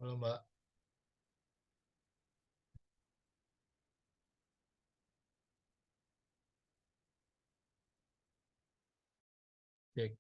Halo Mbak. Cek.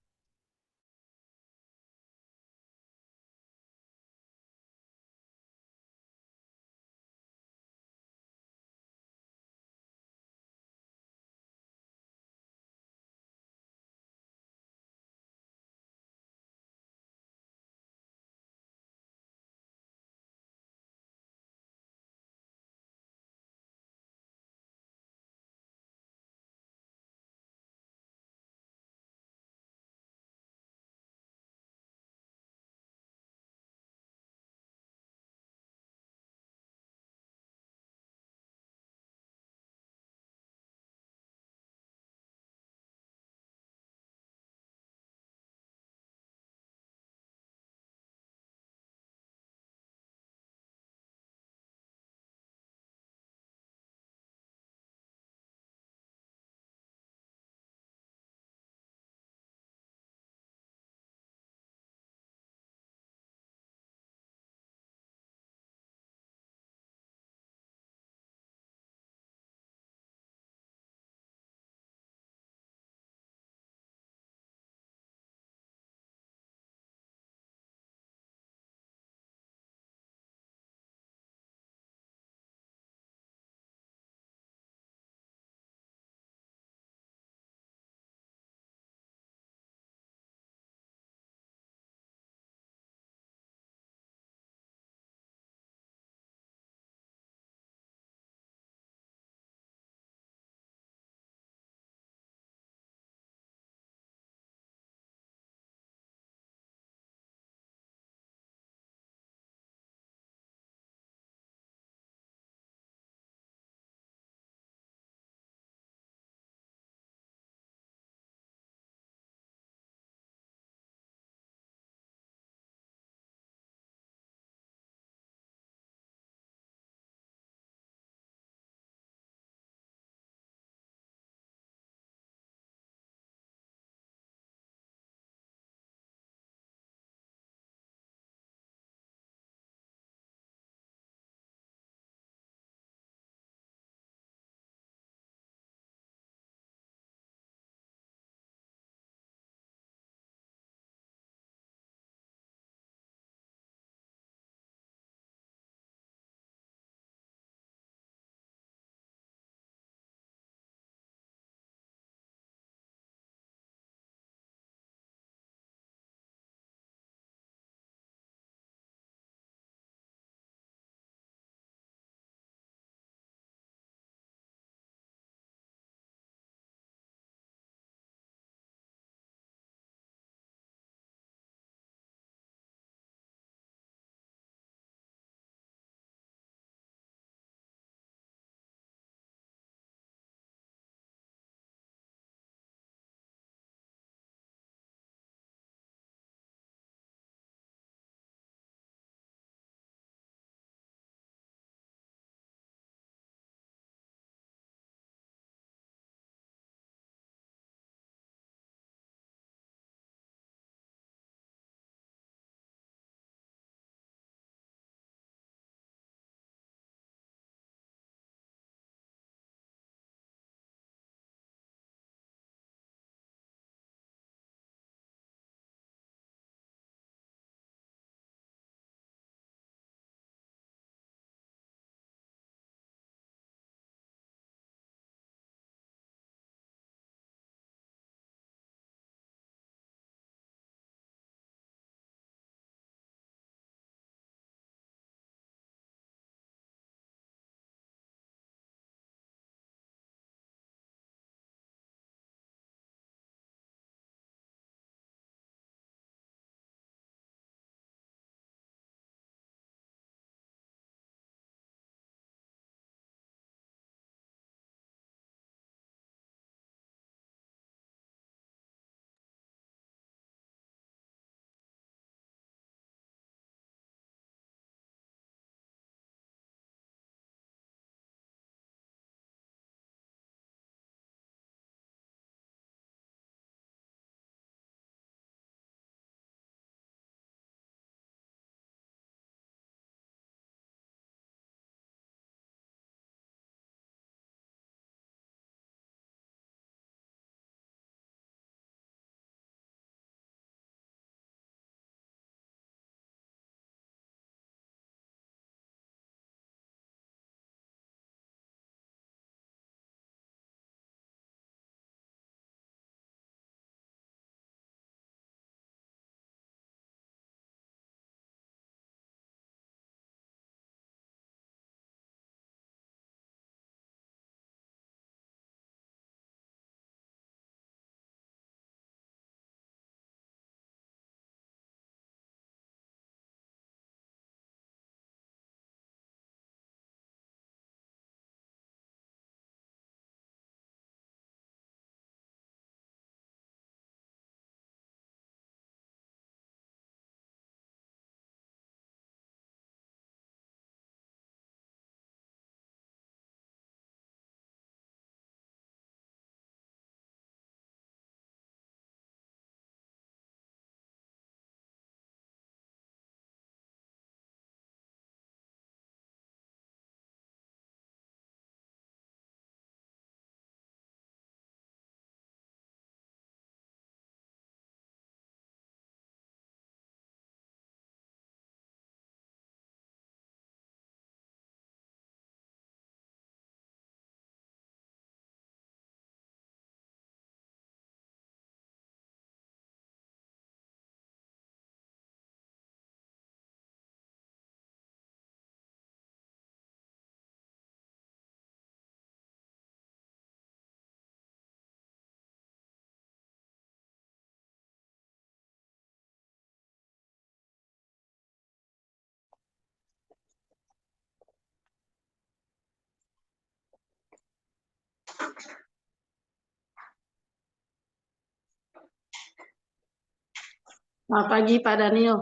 Selamat pagi Pak Daniel.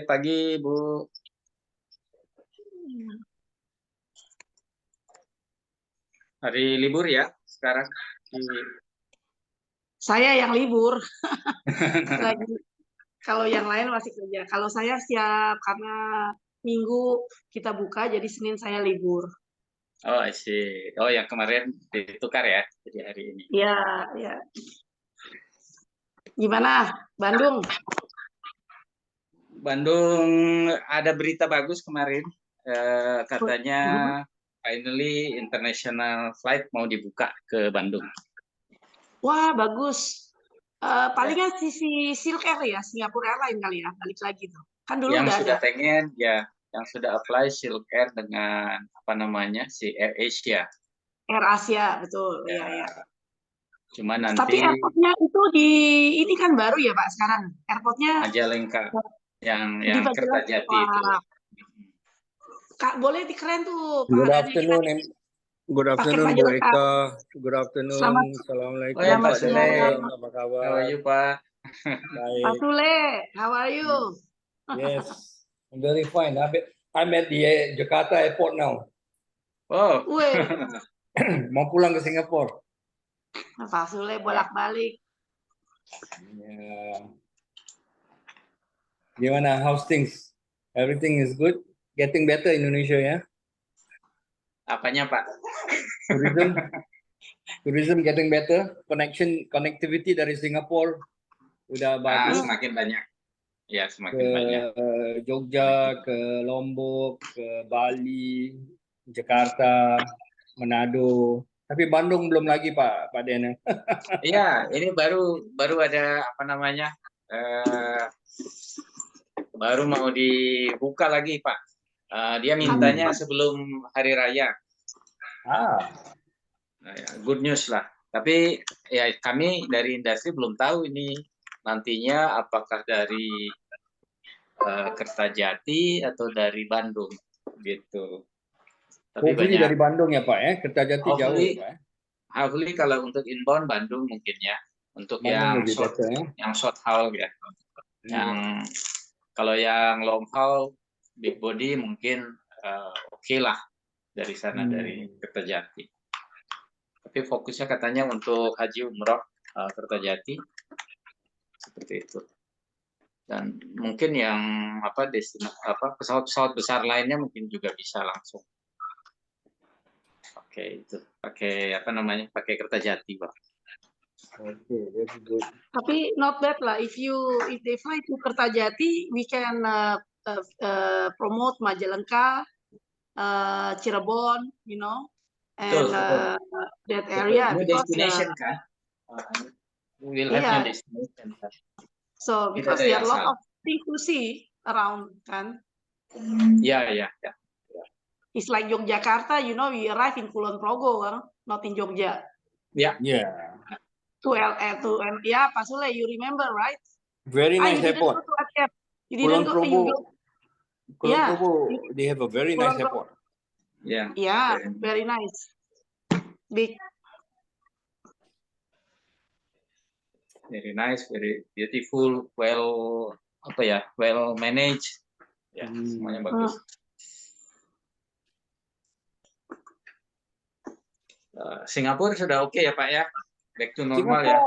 Pagi Bu. Hari libur ya sekarang. Saya yang libur. Lagi. Kalau yang lain masih kerja. Kalau saya siap karena Minggu kita buka, jadi Senin saya libur. Oh, I see. Oh, yang kemarin ditukar ya, jadi hari ini. Iya, ya. Gimana, Bandung? Bandung ada berita bagus kemarin, katanya finally international flight mau dibuka ke Bandung. Wah, bagus. Palingan si Silk Air ya, Singapore Airlines kali ya, balik lagi tuh. Kan dulu Yang udah sudah ada. pengen ya, yang sudah apply Silk Air dengan apa namanya si Air Asia. Air Asia, betul. Iya, ya. Cuma Tapi nanti airportnya itu ini kan baru ya Pak sekarang. Airportnya Majalengka yang di Majalengka. Kertajati itu. Wah, Kak, boleh dikeren tuh Pak Good Daniel. afternoon, good Pakai afternoon, Bu Majalengka. Eka. Good afternoon. Selamat Assalamualaikum, Oh ya, Pak Pak Sule. Daniel. Apa How are kabar? you, Pak? Pak Baik. Sule, how are you? Yes, I'm very fine. I'm at the Jakarta airport now. Oh, Weh, Mau pulang ke Singapura. Pak Sule bolak-balik. Yeah. Gimana? How's things? Everything is good? Getting better Indonesia ya? apanya Pak? Tourism getting better. Connectivity dari Singapura udah bagus. Semakin banyak. Ya, semakin Ke banyak. Jogja, ke Lombok, ke Bali, Jakarta, Manado. Tapi Bandung belum lagi Pak Daniel. Iya, ini baru ada apa namanya? Baru mau dibuka lagi Pak. Dia mintanya sebelum hari raya. Nah, ya, good news lah. Tapi ya kami dari industri belum tahu ini nantinya apakah dari Kertajati atau dari Bandung gitu. Tapi Hopefully banyak. dari Bandung ya Pak ya, Kertajati jauh ya Pak. Hopefully kalau untuk inbound Bandung mungkin ya. Untuk Bandung yang short haul ya. Yang kalau yang long haul big body mungkin oke lah dari sana dari Kertajati. Tapi fokusnya katanya untuk haji umroh Kertajati seperti itu. Dan mungkin yang pesawat-pesawat besar lainnya mungkin juga bisa langsung. Oke, itu pakai apa namanya? Pakai Kertajati, Pak. Oke, that's good. Tapi not bad lah. If they fly to Kertajati, we can promote Majalengka, Cirebon, you know, and that area New because destination kan? We will have new destination kan? So because there are a lot of things to see around kan? Yeah. It's like Yogyakarta, you know, we arrive in Kulon Progo, not in Jogja. Yeah. Pak Sule, you remember, right? Very nice airport. You didn't go to Kulon Progo, they have a very nice airport. Yeah. Yeah, very nice. Big. Very nice, very beautiful, well managed. Ya, semuanya bagus. Singapura sudah oke ya Pak ya? Back to normal ya?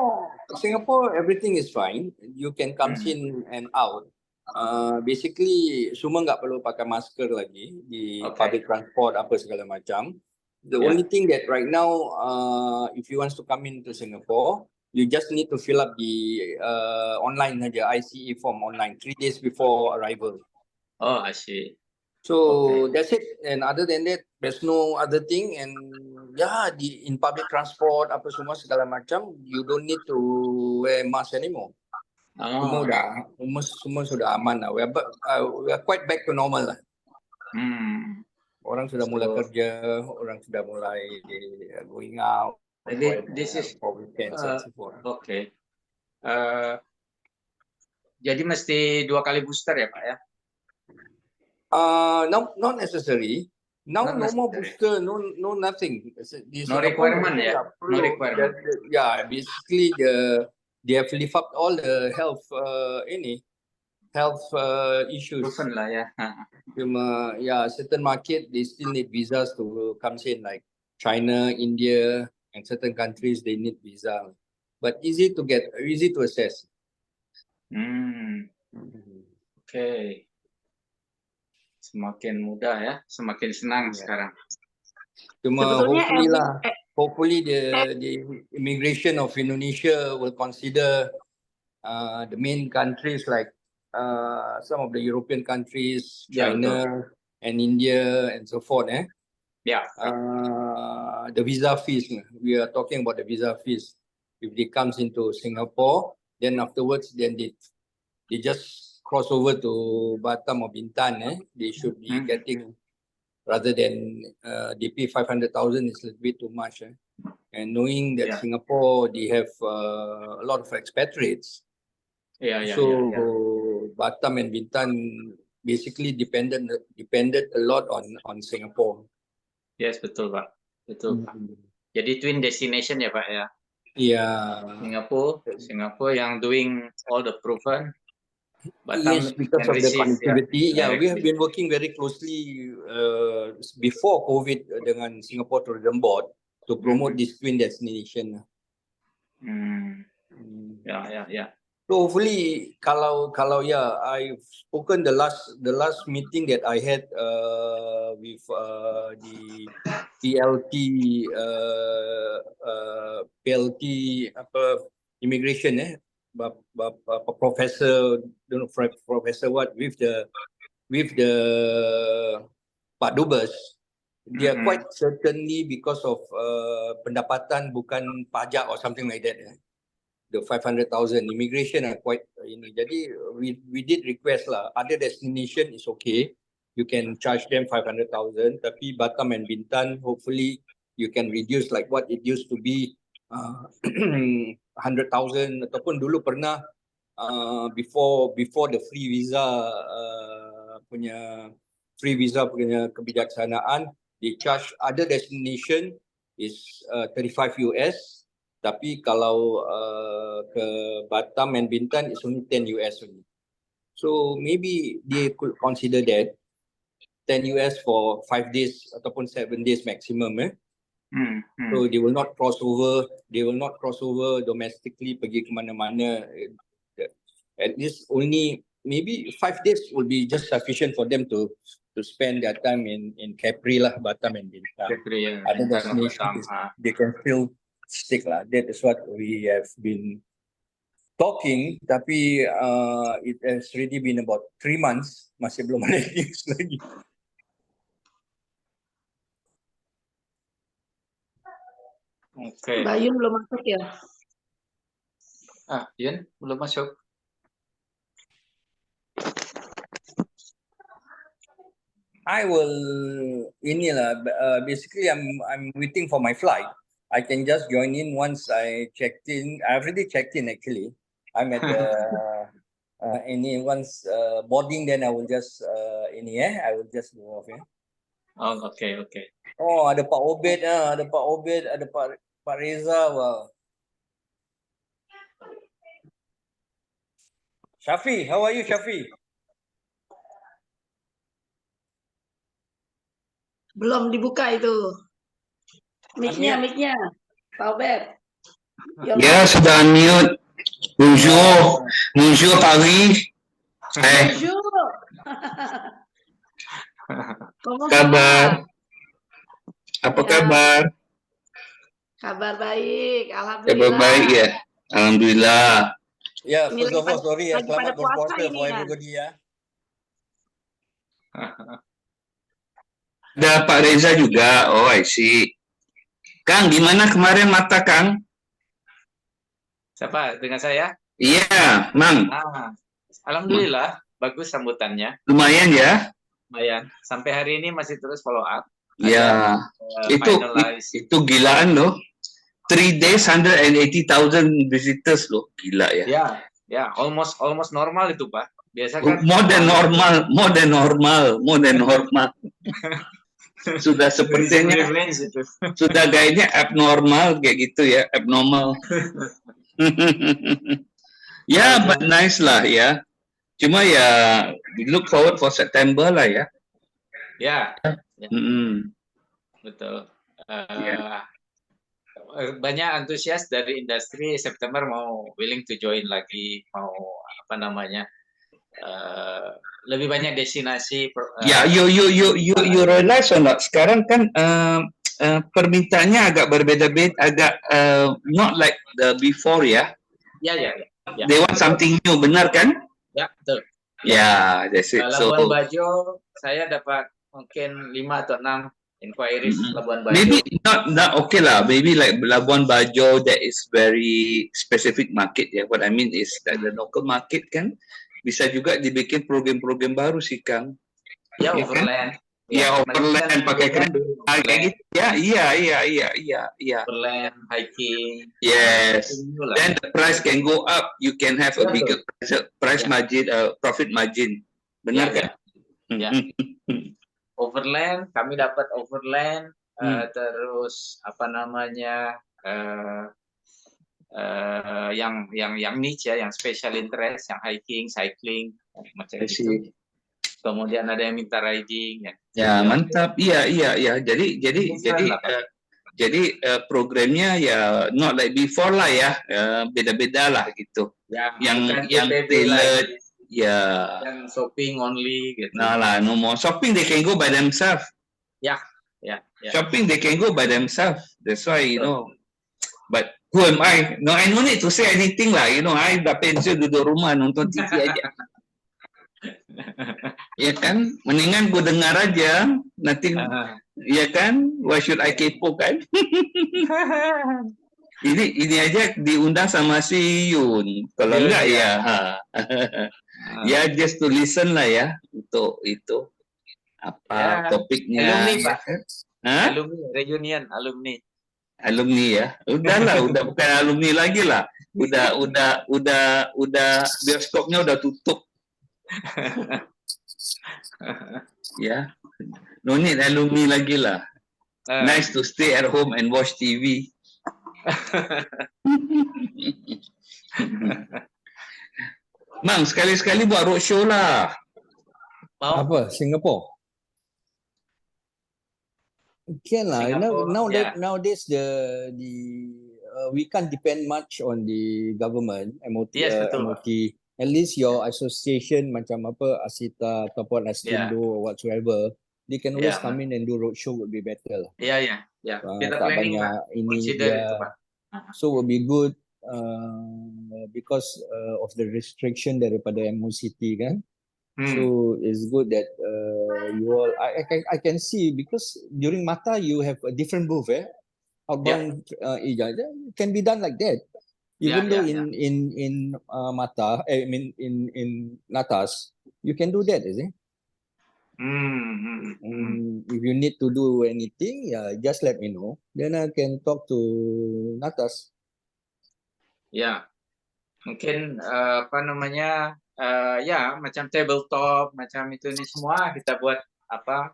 Singapore, everything is fine. You can come in and out. Basically, semua nggak perlu pakai masker lagi di public transport apa segala macam. The only thing that right now, if you want to come into Singapore, you just need to fill up the online aja, ICE form online 3 days before arrival. Oh, I see. So that's it. And other than that, there's no other thing. And in public transport apa semua segala macam, you don't need to wear mask anymore. Semua sudah aman lah. We are quite back to normal lah. Orang sudah mulai kerja, orang sudah mulai going out. This is okay. Jadi mesti 2 kali booster ya Pak ya? No, not necessary. Now no more booster, no nothing. No requirement ya? No requirement. Yeah, basically they have lift up all the health health issues. Proven lah ya. Cuma, yeah, certain market they still need visas to come in, like China, India, and certain countries they need visa. But easy to get, easy to assess. Oke. Semakin mudah ya, semakin senang sekarang. Cuma Sebetulnya hopefully the immigration of Indonesia will consider the main countries like some of the European countries, Ya, China and India and so forth. Ya. The visa fees. We are talking about the visa fees. If they comes into Singapore, then afterwards, then they just cross over to Batam or Bintan. They should be getting, rather than they pay 500,000 is a little bit too much. And knowing that Singapore, they have a lot of expatriates. Batam and Bintan basically depended a lot on Singapore. Yes, betul Pak. Betul Pak. Jadi twin destination ya Pak ya. Yeah. Singapore yang doing all the proven. Batam Yes, because of the connectivity. Yeah, we have been working very closely before COVID dengan Singapore Tourism Board to promote this twin destination. Ya. So hopefully, kalau I've spoken the last meeting that I had with the PLT immigration Professor, don't know Professor what, with the Pak Dubes, they are quite certainly because of pendapatan bukan pajak or something like that. The 500,000 immigration are quite ini. Jadi we did request lah. Other destination is okay. You can charge them 500,000. Tapi Batam and Bintan, hopefully you can reduce like what it used to be 100,000 ataupun dulu pernah before the free visa punya kebijaksanaan, they charge other destination is 35 US. Tapi kalau ke Batam and Bintan it's only 10 US only. So maybe they could consider that 10 US for 5 days ataupun 7 days maximum. So they will not cross over. They will not cross over domestically pergi ke mana-mana. At least only maybe 5 days will be just sufficient for them to spend their time in Capri lah, Batam and Bintan. Capri, ya. Other destinations they can still stick lah. That is what we have been talking. Tapi it has already been about 3 months. Masih belum ada news lagi. Oke. Mbak Yun belum masuk ya? Yun belum masuk. I will basically I'm waiting for my flight. I can just join in once I checked in. I already checked in actually. I'm at once boarding, then I will just I will just go off. Oh, okay. Oh, ada Pak Obed, ada Pak Reza. Wow. Shafi, how are you, Shafi? Belum dibuka itu. Mic-nya. Pak Obed. Ya, sudah unmute. Bonjour Paris. Bonjour. Kabar? Apa kabar? Kabar baik, alhamdulillah. Kabar baik ya. Alhamdulillah. Ya, first of all, sorry ya, lagi pada selamat puasa berpuasa ini, for kan? everybody ya. Ada Pak Reza juga. Oh, I see. Kang, gimana kemarin mata Kang? Siapa? Dengan saya? Iya, Mang. Alhamdulillah, bagus sambutannya. Lumayan ya? Lumayan. Sampai hari ini masih terus follow up. Ya, itu gilaan loh. 3 days 180,000 visitors loh, gila ya. Ya, almost normal itu Pak. Biasa kan more than normal. Sudah sepertinya sudah kayaknya abnormal kayak gitu ya, abnormal. Ya, but nice lah ya. Cuma ya we look forward for September lah ya. Ya, Mm-mm. betul. Ya. Banyak antusias dari industri September mau willing to join lagi, mau apa namanya, lebih banyak destinasi. Ya, you realize or not? Sekarang kan permintaannya agak berbeda-beda, agak not like the before ya. Ya. They want something new, benar kan? Ya, betul. Ya, that's it. So Labuan Bajo saya dapat mungkin 5 atau 6 inquiries Labuan Bajo. maybe not okay lah. Maybe like Labuan Bajo, that is very specific market ya. What I mean is that the local market kan bisa juga dibikin program-program baru sih Kang. Ya, Ya kan? overland. Ya, overland pakai kereta kayak gitu. Ya, iya. Overland, hiking. Yes. Itulah. Then the price can go up. You can have a bigger price margin, profit margin. Benar kan? Ya. Overland, kami dapat overland, terus apa namanya, yang niche ya, yang special interest, yang hiking, cycling, macam itu. Kemudian ada yang minta riding ya. Ya, mantap. Iya. Jadi programnya ya not like before lah ya. Beda-beda lah gitu. Ya, yang tailored ya. Yang shopping only gitu. Nah lah, no more shopping, they can go by themselves. Ya. Shopping they can go by themselves. That's why you know. But who am I? No, I no need to say anything lah. You know, I dah pensiun duduk rumah nonton TV aja. Ya kan, mendingan gue dengar aja nanti, ya kan, why should I kepo kan? ini aja diundang sama si Yun, kalau enggak ya, ya just to listen lah ya untuk itu apa topiknya. Alumni Pak, alumni reunion alumni ya, udahlah, udah bukan alumni lagi lah, udah bioskopnya udah tutup. Ya, no need alumni lagi lah. Nice to stay at home and watch TV. Mang, sekali-sekali buat roadshow lah. Apa? Singapore? Can lah. Nowadays we can't depend much on the government, MOT. Yes, betul. MOT. At least your association macam apa, Asita ataupun Astindo or whatsoever, they can always come in and do roadshow would be better lah. Ya. Kita tak planning banyak Pak. ini Consider dia. itu, Pak. So would be good because of the restriction daripada MOCT kan. So it's good that you all I can see because during Mata you have a different booth outbound can be done like that. Even though in Mata, I mean in Natas, you can do that, is it? If you need to do anything, just let me know. Then I can talk to Natas. Ya, mungkin apa namanya, ya macam tabletop, macam itu ini semua kita buat apa?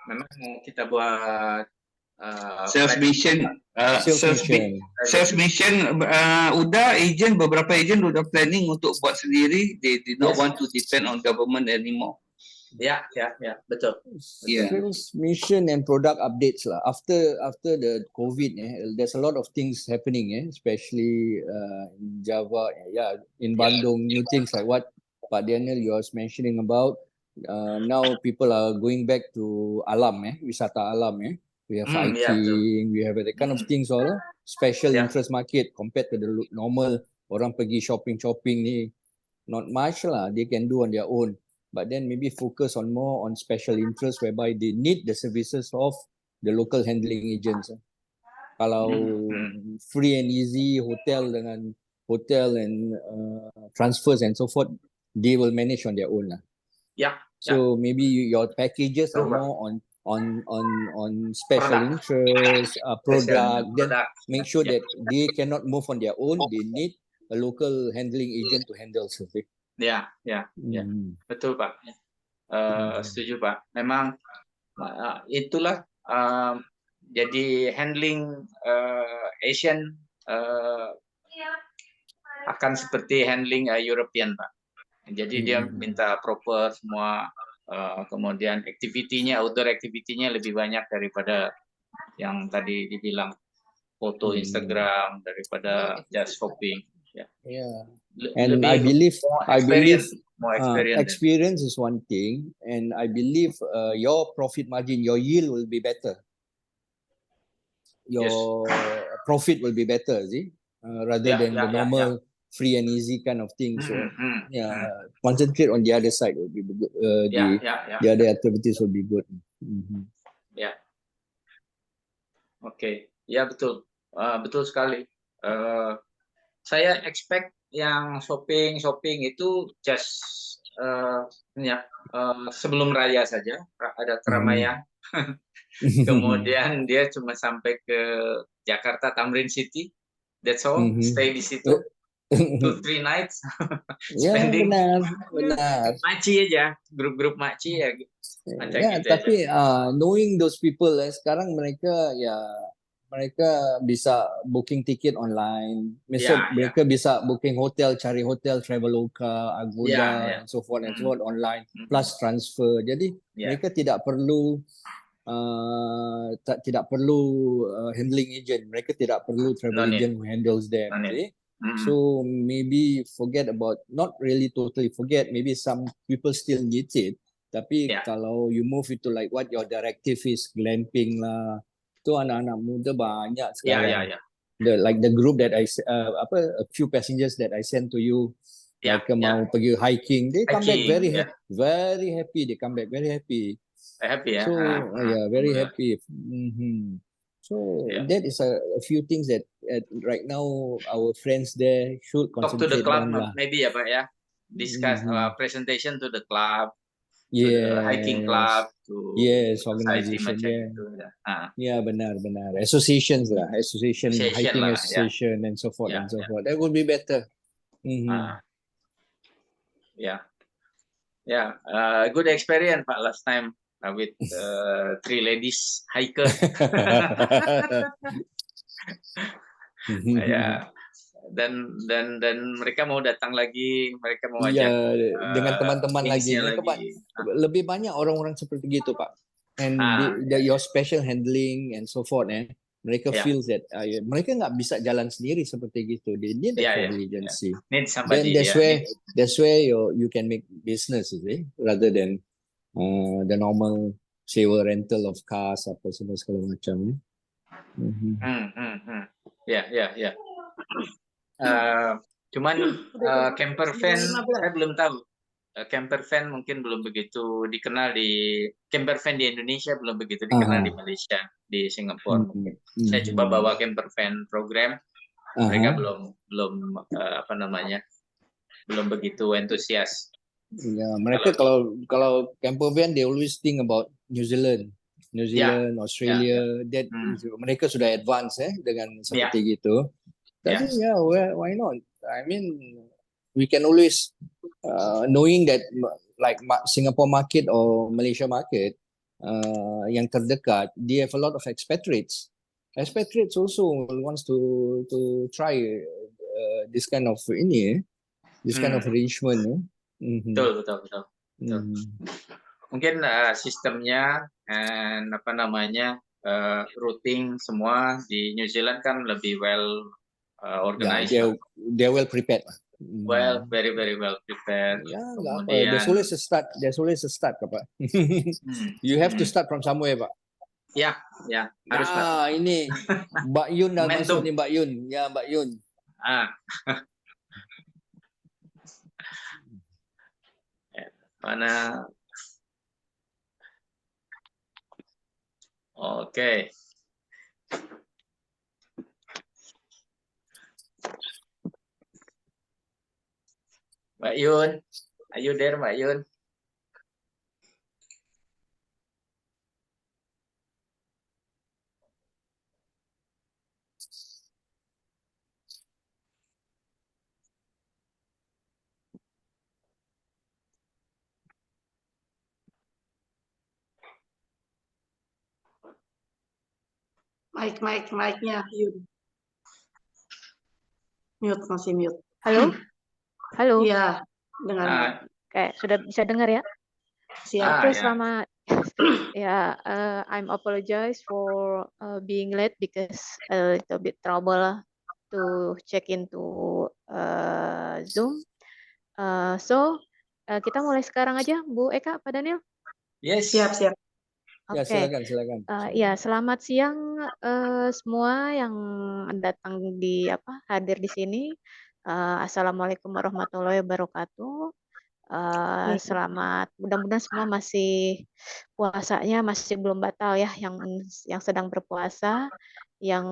Memang kita buat sales mission, udah beberapa agent udah planning untuk buat sendiri. They did not want to depend on government anymore. Ya, betul. Sales mission and product updates lah. After the COVID, there's a lot of things happening, especially in Java, in Bandung, new things like what Pak Daniel you was mentioning about. Now people are going back to alam, wisata alam, We have hiking, we have that kind of things all. Special interest market compared to the normal orang pergi shopping ni, not much lah. They can do on their own. But then maybe focus on more on special interest whereby they need the services of the local handling agents. Kalau free and easy hotel and transfers and so forth, they will manage on their own lah. So maybe your packages are more on special interest, product, then make sure that they cannot move on their own. They need a local handling agent to handle something. Ya. Betul Pak. Setuju Pak. Memang itulah jadi handling Asian akan seperti handling European Pak. Jadi dia minta proper semua, kemudian outdoor activity-nya lebih banyak daripada yang tadi dibilang foto Instagram, daripada just shopping. Ya. Yeah. Le- And lebih I believe more experience. experience is one thing, and I believe your profit margin, your yield will be better. Your profit will be better, see, rather Yeah, than yeah, the yeah, normal free and easy kind of thing. So concentrate on the other side will be good. The other activities will be good. Ya, oke, ya betul, betul sekali. Saya expect yang shopping itu just sebelum raya saja ada keramaian. Kemudian dia cuma sampai ke Jakarta Tamrin City, that's all, stay di situ 2-3 nights, Ya, spending benar. makci aja, grup-grup makci ya. Macam Ya, gitu tapi aja. knowing those people, sekarang mereka bisa booking tiket online. Mereka bisa booking hotel, cari hotel Traveloka, Agoda, and so forth online, plus transfer. Jadi mereka tidak perlu handling agent. Mereka tidak perlu travel agent who handles them. So maybe not really totally forget. Maybe some people still need it. Tapi kalau you move itu like what your directive is, glamping lah, itu anak-anak muda banyak sekarang. The group that a few passengers that I sent to you, mereka mau pergi hiking, they come back very happy. They come back very happy. Happy ya. So very happy. So that is a few things that right now our friends there should Talk to the concentrate club on lah. maybe ya Pak ya. Discuss presentation to the club, to the hiking club, to society organization. macam itu. Ya, benar. Association, hiking lah, association and so forth and so forth. That would be better. Good experience Pak last time with 3 ladies hiker. Dan mereka mau datang lagi, mereka mau ajak dengan teman-teman lagi. Lebih banyak orang-orang seperti gitu Pak. And your special handling and so forth, mereka feels that mereka nggak bisa jalan sendiri seperti gitu. They need a travel agency. Need somebody. Then that's where you can make business, rather than the normal sewa rental of cars apa segala macam. Cuman camper van saya belum tahu. Camper van mungkin belum begitu dikenal camper van di Indonesia belum begitu dikenal di Malaysia, di Singapura mungkin. Saya coba bawa camper van program, mereka belum belum begitu antusias. Ya, mereka kalau camper van they always think about New Zealand, Australia. That mereka sudah advance dengan seperti gitu. Tapi why not? I mean, we can always knowing that like Singapore market or Malaysia market yang terdekat, they have a lot of expatriates. Expatriates also wants to try this kind of kind of arrangement. Betul. Mungkin sistemnya and routing semua di New Zealand kan lebih well organized. They're well prepared. Well, very well prepared. Kemudian, there's always a start, Pak. You have to start from somewhere, Pak. Ya, harus Pak. Ini Mbak Yun dah masuk nih, Mbak Yun. Ya, Mbak Yun. Mana? Oke. Mbak Yun, are you there, Mbak Yun? Mic-nya Yun. Mute, masih mute. Halo? Iya. Dengar. Ah, Kayak sudah bisa dengar ya? Siap. Oke, ya. selamat. Ya, I'm apologize for being late because a little bit trouble to check into Zoom. So kita mulai sekarang aja, Bu Eka, Pak Daniel. Yes. Siap. Ya, Oke. silakan. Ya, selamat siang semua yang datang hadir di sini. Assalamualaikum warahmatullahi wabarakatuh. Selamat, mudah-mudahan semua masih puasanya masih belum batal ya, yang sedang berpuasa, yang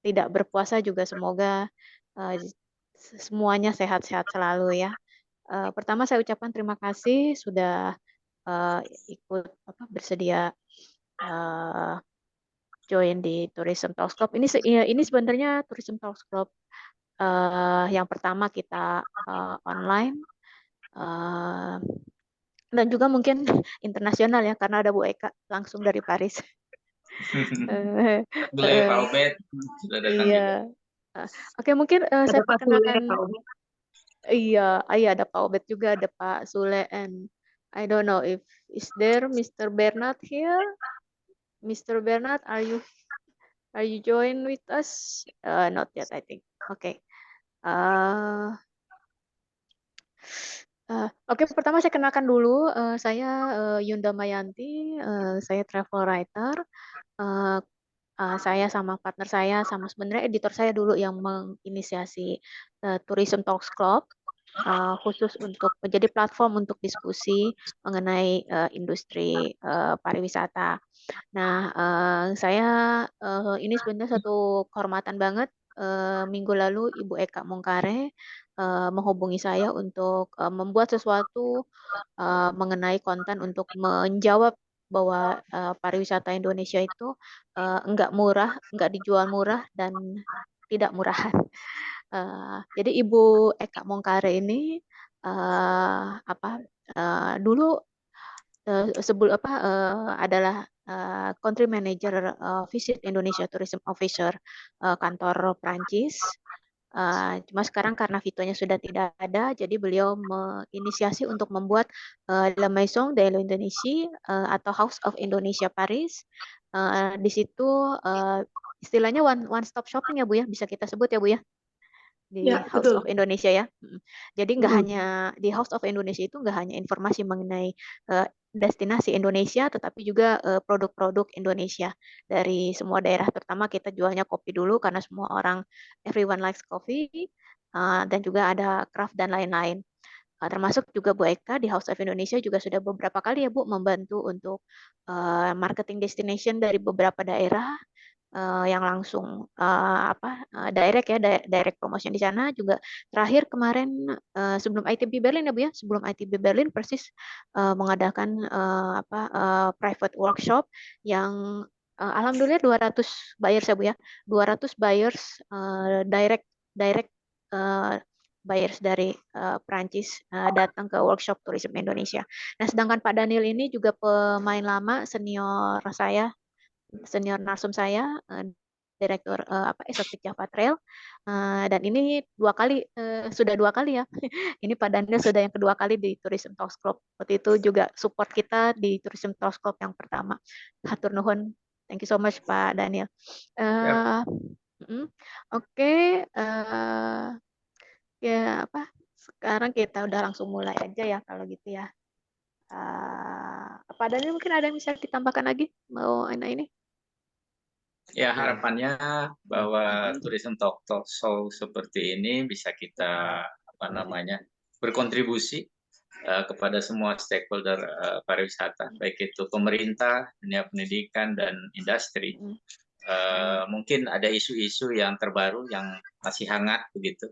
tidak berpuasa juga semoga semuanya sehat-sehat selalu ya. Pertama saya ucapkan terima kasih sudah ikut bersedia join di Tourism Talks Club. Ini sebenarnya Tourism Talks Club yang pertama kita online. Dan juga mungkin internasional ya, karena ada Bu Eka langsung dari Paris. Boleh Pak Obed sudah datang juga. Iya. Oke, mungkin saya Pak Sule, perkenalkan. Pak Obed. Iya, ada Pak Obed juga, ada Pak Sule, and I don't know if is there Mr. Bernard here. Mr. Bernard, are you join with us? Not yet, I think. Okay. Oke, pertama saya kenalkan dulu. Saya Yunda Mayanti, saya travel writer. Saya sama partner saya, sama sebenarnya editor saya dulu yang menginisiasi Tourism Talks Club, khusus untuk menjadi platform untuk diskusi mengenai industri pariwisata. Nah, saya ini sebenarnya satu kehormatan banget. Minggu lalu Ibu Eka Mungkare menghubungi saya untuk membuat sesuatu mengenai konten untuk menjawab bahwa pariwisata Indonesia itu enggak murah, enggak dijual murah dan tidak murahan. Jadi Ibu Eka Mungkare ini dulu adalah country manager Visit Indonesia Tourism Officer kantor Prancis. Cuma sekarang karena Vitonya sudah tidak ada, jadi beliau menginisiasi untuk membuat La Maison de l'Indonésie atau House of Indonesia Paris. Di situ istilahnya one stop shopping ya Bu ya, bisa kita sebut ya Bu ya, di Ya, House betul. of Indonesia ya. Jadi nggak Mm. hanya di House of Indonesia itu nggak hanya informasi mengenai destinasi Indonesia, tetapi juga produk-produk Indonesia dari semua daerah. Terutama kita jualnya kopi dulu karena semua orang, everyone likes coffee, dan juga ada craft dan lain-lain. Termasuk juga Bu Eka di House of Indonesia juga sudah beberapa kali ya Bu membantu untuk marketing destination dari beberapa daerah. Yang langsung direct ya, direct promotion di sana juga. Terakhir kemarin sebelum ITB Berlin ya Bu ya, sebelum ITB Berlin persis mengadakan private workshop yang alhamdulillah 200 buyers ya Bu ya, 200 buyers direct buyers dari Prancis datang ke workshop Tourism Indonesia. Nah, sedangkan Pak Daniel ini juga pemain lama, senior narsum saya, direktur Exotic Java Trail, dan ini sudah dua kali ya. Ini Pak Daniel sudah yang kedua kali di Tourism Talks Club. Waktu itu juga support kita di Tourism Talks Club yang pertama. Hatur nuhun, thank you so much Pak Daniel. Oke, ya sekarang kita udah langsung mulai aja ya kalau gitu ya. Pak Daniel mungkin ada yang bisa ditambahkan lagi mau ini? Ya, harapannya bahwa Tourism Talk Show seperti ini bisa kita berkontribusi kepada semua stakeholder pariwisata, baik itu pemerintah, dunia pendidikan dan industri. Mungkin ada isu-isu yang terbaru yang masih hangat begitu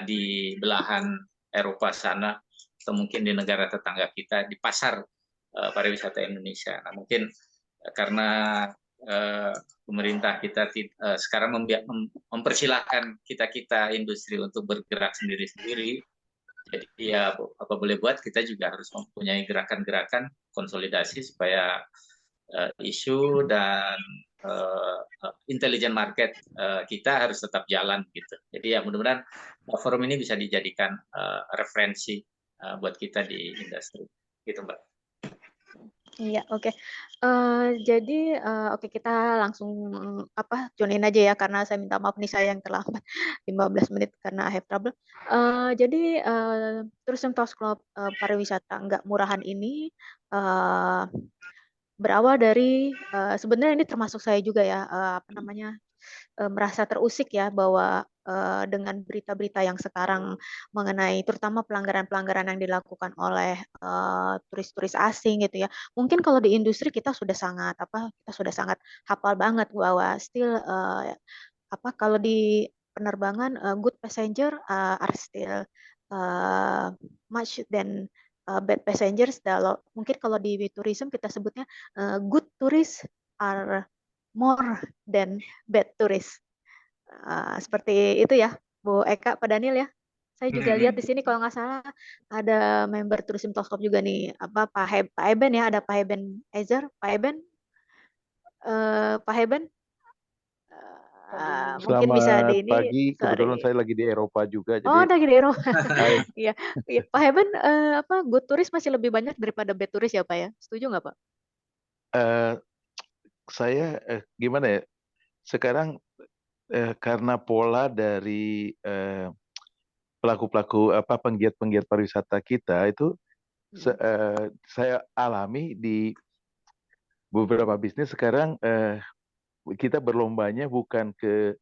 di belahan Eropa sana atau mungkin di negara tetangga kita, di pasar pariwisata Indonesia. Nah, mungkin karena pemerintah kita sekarang mempersilahkan kita industri untuk bergerak sendiri-sendiri. Jadi ya apa boleh buat, kita juga harus mempunyai gerakan-gerakan konsolidasi supaya isu dan intelligent market kita harus tetap jalan gitu. Jadi ya mudah-mudahan forum ini bisa dijadikan referensi buat kita di industri, gitu Mbak. Iya, oke. Jadi, oke kita langsung join in aja ya karena saya minta maaf nih saya yang terlambat 15 menit karena I have trouble. Jadi Tourism Talks Club pariwisata nggak murahan ini berawal dari sebenarnya ini termasuk saya juga ya merasa terusik ya bahwa dengan berita-berita yang sekarang mengenai terutama pelanggaran-pelanggaran yang dilakukan oleh turis-turis asing gitu ya. Mungkin kalau di industri kita sudah sangat hafal banget bahwa still kalau di penerbangan good passenger are still much than bad passengers. Mungkin kalau di tourism kita sebutnya good tourists are more than bad tourists. Seperti itu ya, Bu Eka, Pak Daniel ya. Saya juga lihat di sini kalau nggak salah ada member Tourism Talks Club juga nih, Pak Eben ya, ada Pak Eben Ezer, Pak Eben, Pak Eben, mungkin bisa Selamat di ini. pagi, kebetulan Sorry. saya lagi di Eropa juga, Oh, jadi lagi di Eropa. Hai. Iya, Pak Eben, good tourist masih lebih banyak daripada bad tourist ya Pak ya? Setuju nggak Pak? Saya gimana ya? Sekarang karena pola dari pelaku-pelaku penggiat-penggiat pariwisata kita itu saya alami di beberapa bisnis sekarang kita berlombanya bukan ke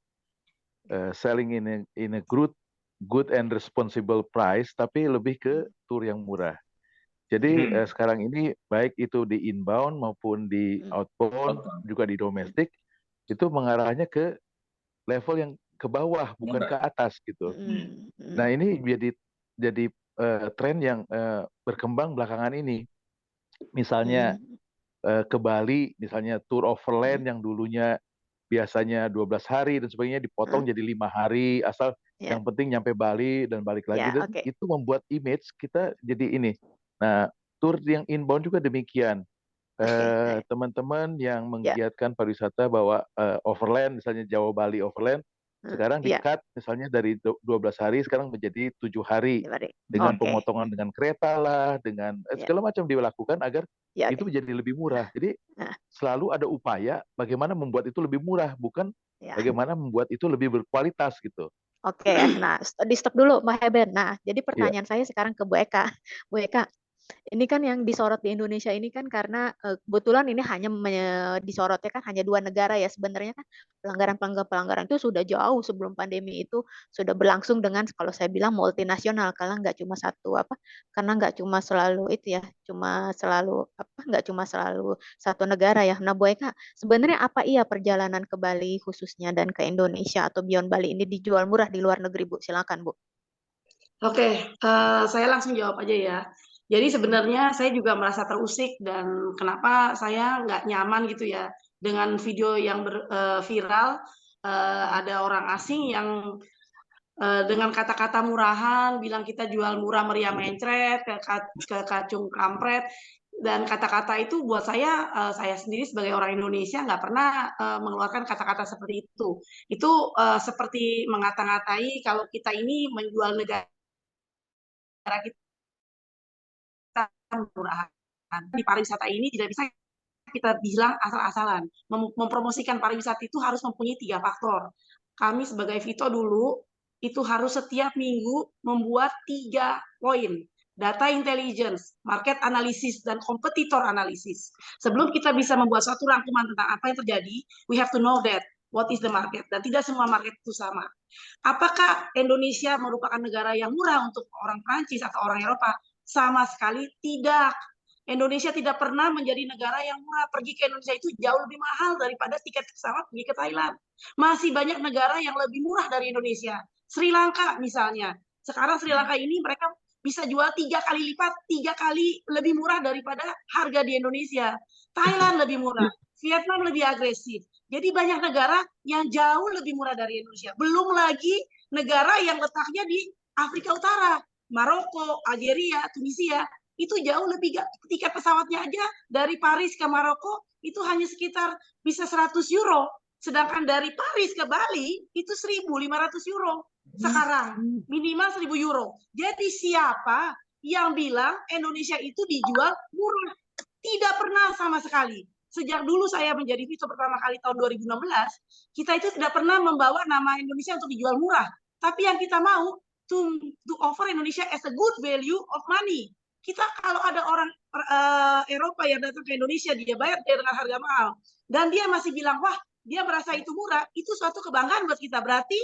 selling in a good and responsible price, tapi lebih ke tour yang murah. Jadi sekarang ini baik itu di inbound maupun di outbound, juga di domestik, itu mengarahnya ke level yang ke bawah, bukan ke atas gitu. Nah ini jadi tren yang berkembang belakangan ini. Misalnya ke Bali, misalnya tour overland yang dulunya biasanya 12 hari dan sebagainya dipotong jadi 5 hari, asal yang penting nyampe Bali dan balik lagi. Dan itu membuat image kita jadi ini. Nah, tour yang inbound juga demikian. Teman-teman yang menggiatkan pariwisata bawa overland, misalnya Jawa Bali overland, sekarang di-cut misalnya dari 12 hari sekarang menjadi 7 hari. Dengan pemotongan dengan kereta lah, dengan segala macam dilakukan agar itu menjadi lebih murah. Jadi selalu ada upaya bagaimana membuat itu lebih murah, bukan bagaimana membuat itu lebih berkualitas gitu. Oke, nah di stop dulu Mbak Heben. Nah, jadi pertanyaan saya sekarang ke Bu Eka. Bu Eka, ini kan yang disorot di Indonesia ini kan karena kebetulan ini hanya disorotnya kan hanya 2 negara ya. Sebenarnya kan pelanggaran itu sudah jauh sebelum pandemi itu sudah berlangsung dengan kalau saya bilang multinasional karena nggak cuma selalu itu ya, nggak cuma selalu satu negara ya. Nah, Bu Eka, sebenarnya apa iya perjalanan ke Bali khususnya dan ke Indonesia atau beyond Bali ini dijual murah di luar negeri, Bu? Silakan, Bu. Oke, saya langsung jawab aja ya. Jadi sebenarnya saya juga merasa terusik dan kenapa saya nggak nyaman gitu ya dengan video yang viral ada orang asing yang dengan kata-kata murahan bilang kita jual murah meriah mencret ke kacung kampret dan kata-kata itu buat saya sendiri sebagai orang Indonesia nggak pernah mengeluarkan kata-kata seperti itu. Itu seperti mengata-ngatai kalau kita ini menjual negara kita murahan. Di pariwisata ini tidak bisa kita bilang asal-asalan. Mempromosikan pariwisata itu harus mempunyai 3 faktor. Kami sebagai Vito dulu itu harus setiap minggu membuat 3 poin. Data intelligence, market analysis, dan kompetitor analysis. Sebelum kita bisa membuat suatu rangkuman tentang apa yang terjadi, we have to know that what is the market. Dan tidak semua market itu sama. Apakah Indonesia merupakan negara yang murah untuk orang Prancis atau orang Eropa? Sama sekali tidak. Indonesia tidak pernah menjadi negara yang murah. Pergi ke Indonesia itu jauh lebih mahal daripada tiket pesawat pergi ke Thailand. Masih banyak negara yang lebih murah dari Indonesia. Sri Lanka misalnya. Sekarang Sri Lanka ini mereka bisa jual 3 kali lipat, 3 kali lebih murah daripada harga di Indonesia. Thailand lebih murah. Vietnam lebih agresif. Jadi banyak negara yang jauh lebih murah dari Indonesia. Belum lagi negara yang letaknya di Afrika Utara. Maroko, Algeria, Tunisia, itu jauh lebih, tiket pesawatnya aja dari Paris ke Maroko itu hanya sekitar bisa 100 euro. Sedangkan dari Paris ke Bali itu 1.500 euro. sekarang, minimal 1.000 euro. Jadi siapa yang bilang Indonesia itu dijual murah? Tidak pernah sama sekali. Sejak dulu saya menjadi VISO pertama kali tahun 2016, kita itu tidak pernah membawa nama Indonesia untuk dijual murah. Tapi yang kita mau to offer Indonesia as a good value of money. Kita kalau ada orang Eropa yang datang ke Indonesia, dia bayar dengan harga mahal, dan dia masih bilang, wah, dia merasa itu murah, itu suatu kebanggaan buat kita. Berarti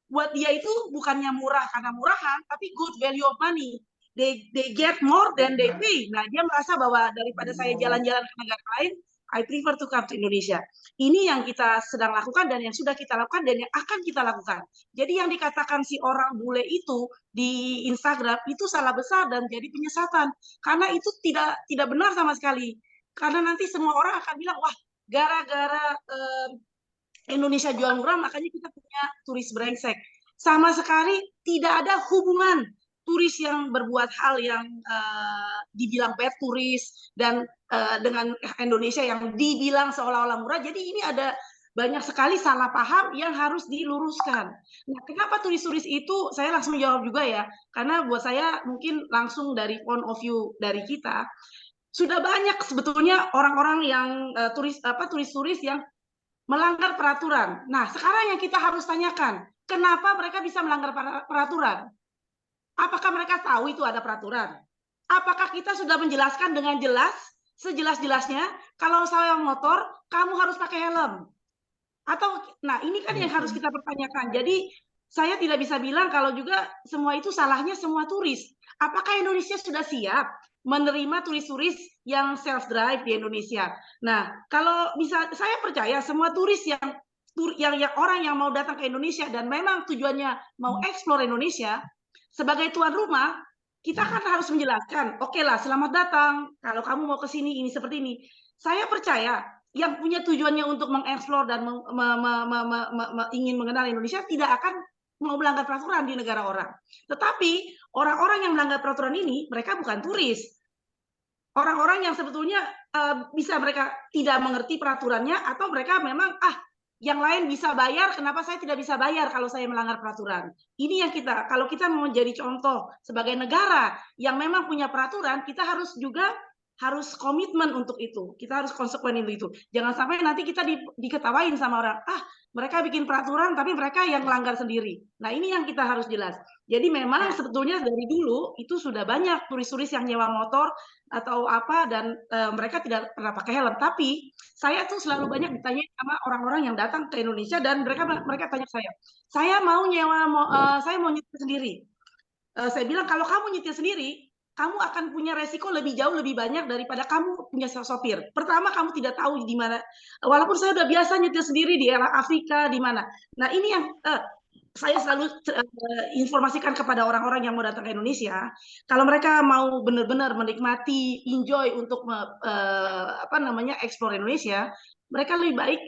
buat dia itu bukannya murah karena murahan, tapi good value of money. They get more than they pay. Nah, dia merasa bahwa daripada saya jalan-jalan ke negara lain, I prefer to come to Indonesia. Ini yang kita sedang lakukan dan yang sudah kita lakukan dan yang akan kita lakukan. Jadi yang dikatakan si orang bule itu di Instagram itu salah besar dan jadi penyesatan. Karena itu tidak benar sama sekali. Karena nanti semua orang akan bilang, wah, gara-gara Indonesia jual murah, makanya kita punya turis brengsek. Sama sekali tidak ada hubungan turis yang berbuat hal yang dibilang bad turis dan dengan Indonesia yang dibilang seolah-olah murah. Jadi ini ada banyak sekali salah paham yang harus diluruskan. Nah, kenapa turis-turis itu, saya langsung jawab juga ya, karena buat saya mungkin langsung dari point of view dari kita, sudah banyak sebetulnya orang-orang yang turis-turis yang melanggar peraturan. Nah, sekarang yang kita harus tanyakan, kenapa mereka bisa melanggar peraturan? Apakah mereka tahu itu ada peraturan? Apakah kita sudah menjelaskan dengan jelas, sejelas-jelasnya, kalau saya motor, kamu harus pakai helm? Atau, nah ini kan yang harus kita pertanyakan. Jadi, saya tidak bisa bilang kalau juga semua itu salahnya semua turis. Apakah Indonesia sudah siap menerima turis-turis yang self-drive di Indonesia? Nah, kalau bisa, saya percaya semua turis yang orang yang mau datang ke Indonesia dan memang tujuannya mau explore Indonesia, sebagai tuan rumah, kita kan harus menjelaskan, oke lah, selamat datang, kalau kamu mau ke sini, ini seperti ini. Saya percaya, yang punya tujuannya untuk mengeksplor dan ingin mengenal Indonesia, tidak akan mau melanggar peraturan di negara orang. Tetapi, orang-orang yang melanggar peraturan ini, mereka bukan turis. Orang-orang yang sebetulnya bisa mereka tidak mengerti peraturannya, atau mereka memang, yang lain bisa bayar, kenapa saya tidak bisa bayar kalau saya melanggar peraturan? Ini yang kita, kalau kita mau menjadi contoh sebagai negara yang memang punya peraturan, kita harus komitmen untuk itu. Kita harus konsekuen itu. Jangan sampai nanti kita diketawain sama orang, mereka bikin peraturan tapi mereka yang melanggar sendiri. Nah, ini yang kita harus jelas. Jadi memang sebetulnya dari dulu itu sudah banyak turis-turis yang nyewa motor atau apa dan mereka tidak pernah pakai helm. Tapi saya tuh selalu banyak ditanya sama orang-orang yang datang ke Indonesia dan mereka tanya saya mau saya mau nyetir sendiri. Saya bilang kalau kamu nyetir sendiri, kamu akan punya resiko jauh lebih banyak daripada kamu punya sopir. Pertama, kamu tidak tahu di mana. Walaupun saya udah biasa nyetir sendiri di Afrika, di mana. Nah, ini yang saya selalu informasikan kepada orang-orang yang mau datang ke Indonesia. Kalau mereka mau benar-benar menikmati, enjoy untuk explore Indonesia, mereka lebih baik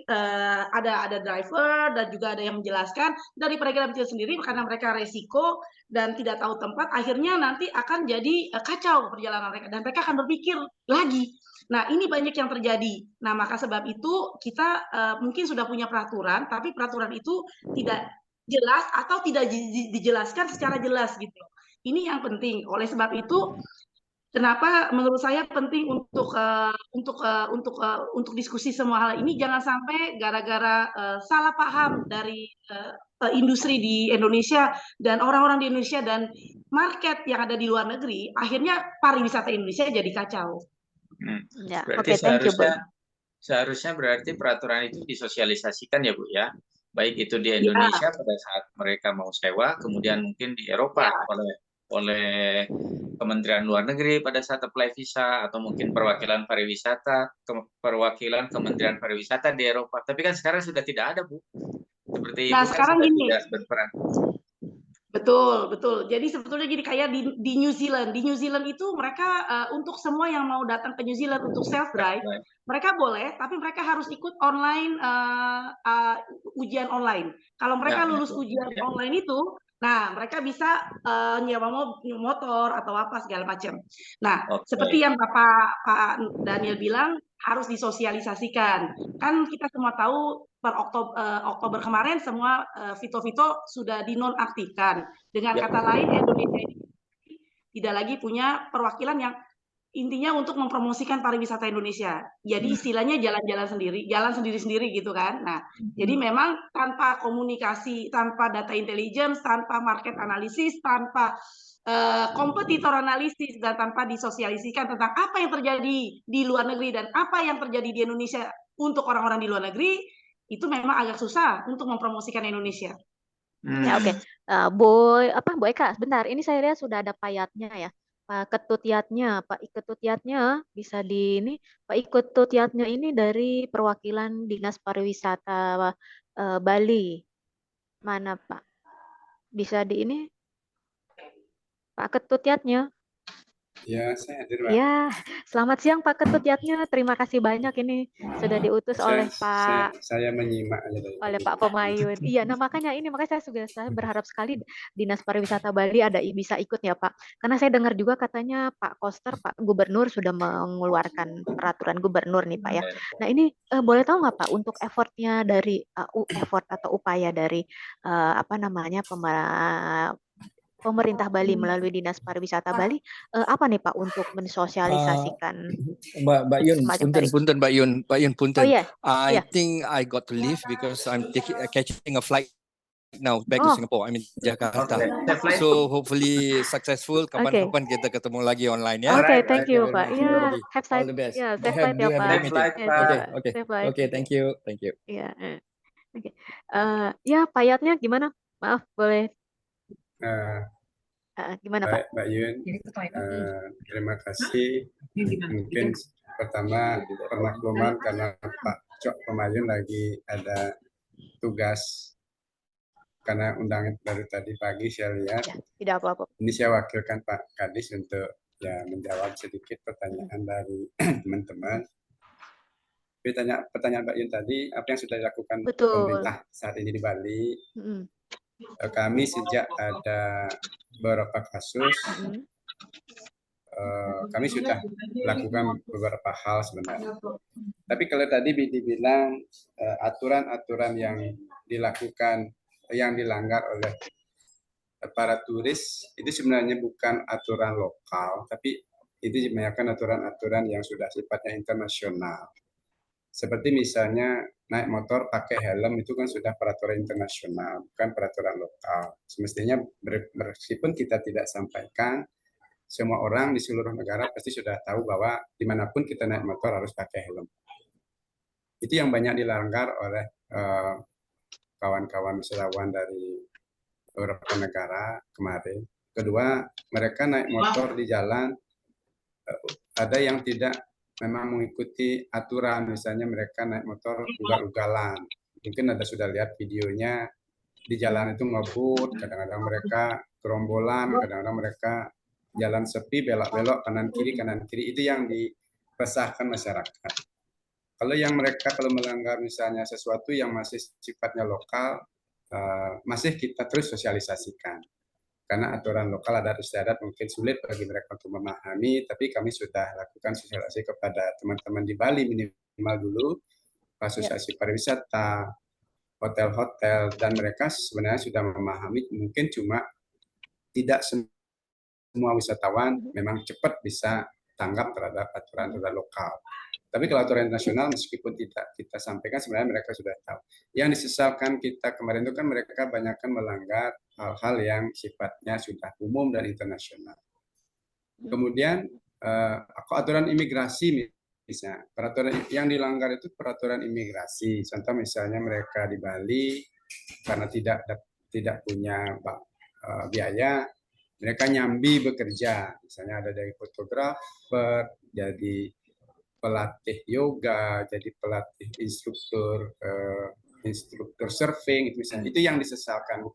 ada driver dan juga ada yang menjelaskan daripada kita nyetir sendiri karena mereka resiko dan tidak tahu tempat, akhirnya nanti akan jadi kacau perjalanan mereka dan mereka akan berpikir lagi. Nah, ini banyak yang terjadi. Nah, maka sebab itu kita mungkin sudah punya peraturan, tapi peraturan itu tidak jelas atau tidak dijelaskan secara jelas gitu. Ini yang penting. Oleh sebab itu, kenapa menurut saya penting untuk diskusi semua hal ini, jangan sampai gara-gara salah paham dari industri di Indonesia dan orang-orang di Indonesia dan market yang ada di luar negeri, akhirnya pariwisata Indonesia jadi kacau. Berarti seharusnya berarti peraturan itu disosialisasikan ya Bu ya, baik itu di Indonesia pada saat mereka mau sewa, kemudian mungkin di Eropa oleh Kementerian Luar Negeri pada saat apply visa, atau mungkin perwakilan Kementerian Pariwisata di Eropa. Tapi kan sekarang sudah tidak ada Bu. Seperti nah, Ibu sekarang kan gini. tidak berperan. Betul. Jadi sebetulnya gini, kayak di New Zealand. Di New Zealand itu mereka untuk semua yang mau datang ke New Zealand untuk self-drive, mereka boleh, tapi mereka harus ikut online ujian online. Kalau mereka lulus ujian online itu, Nah, mereka bisa nyewa motor atau apa segala macam. Nah, Oke. seperti yang Pak Daniel bilang, harus disosialisasikan. Kan kita semua tahu per Oktober kemarin semua Vito-Vito sudah dinonaktifkan. Dengan Ya. kata lain, Indonesia ini tidak lagi punya perwakilan yang intinya untuk mempromosikan pariwisata Indonesia. Jadi istilahnya jalan-jalan sendiri, jalan sendiri-sendiri gitu kan. Nah, jadi memang tanpa komunikasi, tanpa data intelligence, tanpa market analisis, tanpa kompetitor analisis, dan tanpa disosialisikan tentang apa yang terjadi di luar negeri dan apa yang terjadi di Indonesia untuk orang-orang di luar negeri, itu memang agak susah untuk mempromosikan Indonesia. Ya, oke. Boy Eka, sebentar. Ini saya lihat sudah ada payatnya ya. Pak Iketutiatnya bisa di ini. Pak Iketutiatnya ini dari perwakilan Dinas Pariwisata Bali. Mana Pak? Bisa di ini? Pak Ketutiatnya. Ya, saya hadir, Pak. Ya, selamat siang Pak Ketutiatnya. Terima kasih banyak ini sudah diutus oleh Pak. Saya menyimak aja dari Oleh tadi. Pak Pemayun. Iya, nah makanya saya berharap sekali Dinas Pariwisata Bali bisa ikut ya Pak. Karena saya dengar juga katanya Pak Koster, Pak Gubernur sudah mengeluarkan peraturan gubernur nih Pak ya. Nah ini boleh tahu nggak Pak untuk effortnya dari effort atau upaya dari pemerintah Bali melalui Dinas Pariwisata Bali apa nih Pak untuk mensosialisasikan Mbak Yun, semacam punten Mbak Yun, punten. Oh iya. I think I got to leave because I'm catching a flight now back to Singapore. I'm in Jakarta. Okay. So hopefully successful. Kapan-kapan kita ketemu lagi online ya. Okay, thank you Pak. Yeah, have all the best. Yeah, safe flight ya Pak. Okay, thank you. Iya. Oke. Ya payatnya gimana? Maaf, boleh. Gimana Pak? Mbak Yun, terima kasih. Mungkin pertama permakluman karena Pak Cok Pemayun lagi ada tugas karena undangan baru tadi pagi saya lihat. Ya, tidak apa-apa. Ini saya wakilkan Pak Kadis untuk menjawab sedikit pertanyaan dari teman-teman. Pertanyaan Mbak Yun tadi, apa yang sudah dilakukan pemerintah saat ini di Bali? Kami sejak ada beberapa kasus, kami sudah lakukan beberapa hal sebenarnya. Tapi kalau tadi dibilang aturan-aturan yang dilakukan, yang dilanggar oleh para turis, itu sebenarnya bukan aturan lokal, tapi itu sebenarnya aturan-aturan yang sudah sifatnya internasional. Seperti misalnya naik motor pakai helm itu kan sudah peraturan internasional, bukan peraturan lokal. Semestinya meskipun kita tidak sampaikan, semua orang di seluruh negara pasti sudah tahu bahwa dimanapun kita naik motor harus pakai helm. Itu yang banyak dilanggar oleh kawan-kawan wisatawan dari beberapa negara kemarin. Kedua, mereka naik motor di jalan, ada yang tidak memang mengikuti aturan, misalnya mereka naik motor ugal-ugalan. Mungkin sudah lihat videonya, di jalan itu ngebut, kadang-kadang mereka gerombolan, kadang-kadang mereka jalan sepi, belok-belok, kanan kiri, itu yang diresahkan masyarakat. Kalau yang mereka kalau melanggar misalnya sesuatu yang masih sifatnya lokal, masih kita terus sosialisasikan. Karena aturan lokal adat istiadat mungkin sulit bagi mereka untuk memahami, tapi kami sudah lakukan sosialisasi kepada teman-teman di Bali minimal dulu, asosiasi pariwisata, hotel-hotel, dan mereka sebenarnya sudah memahami, mungkin cuma tidak semua wisatawan memang cepat bisa tanggap terhadap aturan-aturan lokal. Tapi kalau aturan internasional meskipun tidak kita sampaikan sebenarnya mereka sudah tahu. Yang disesalkan kita kemarin itu kan mereka banyakkan melanggar hal-hal yang sifatnya sudah umum dan internasional. Kemudian aturan imigrasi misalnya, peraturan yang dilanggar itu peraturan imigrasi. Contoh misalnya mereka di Bali karena tidak punya biaya, mereka nyambi bekerja. Misalnya ada dari fotografer, jadi pelatih yoga, jadi pelatih instruktur surfing, itu misalnya. Itu yang disesalkan,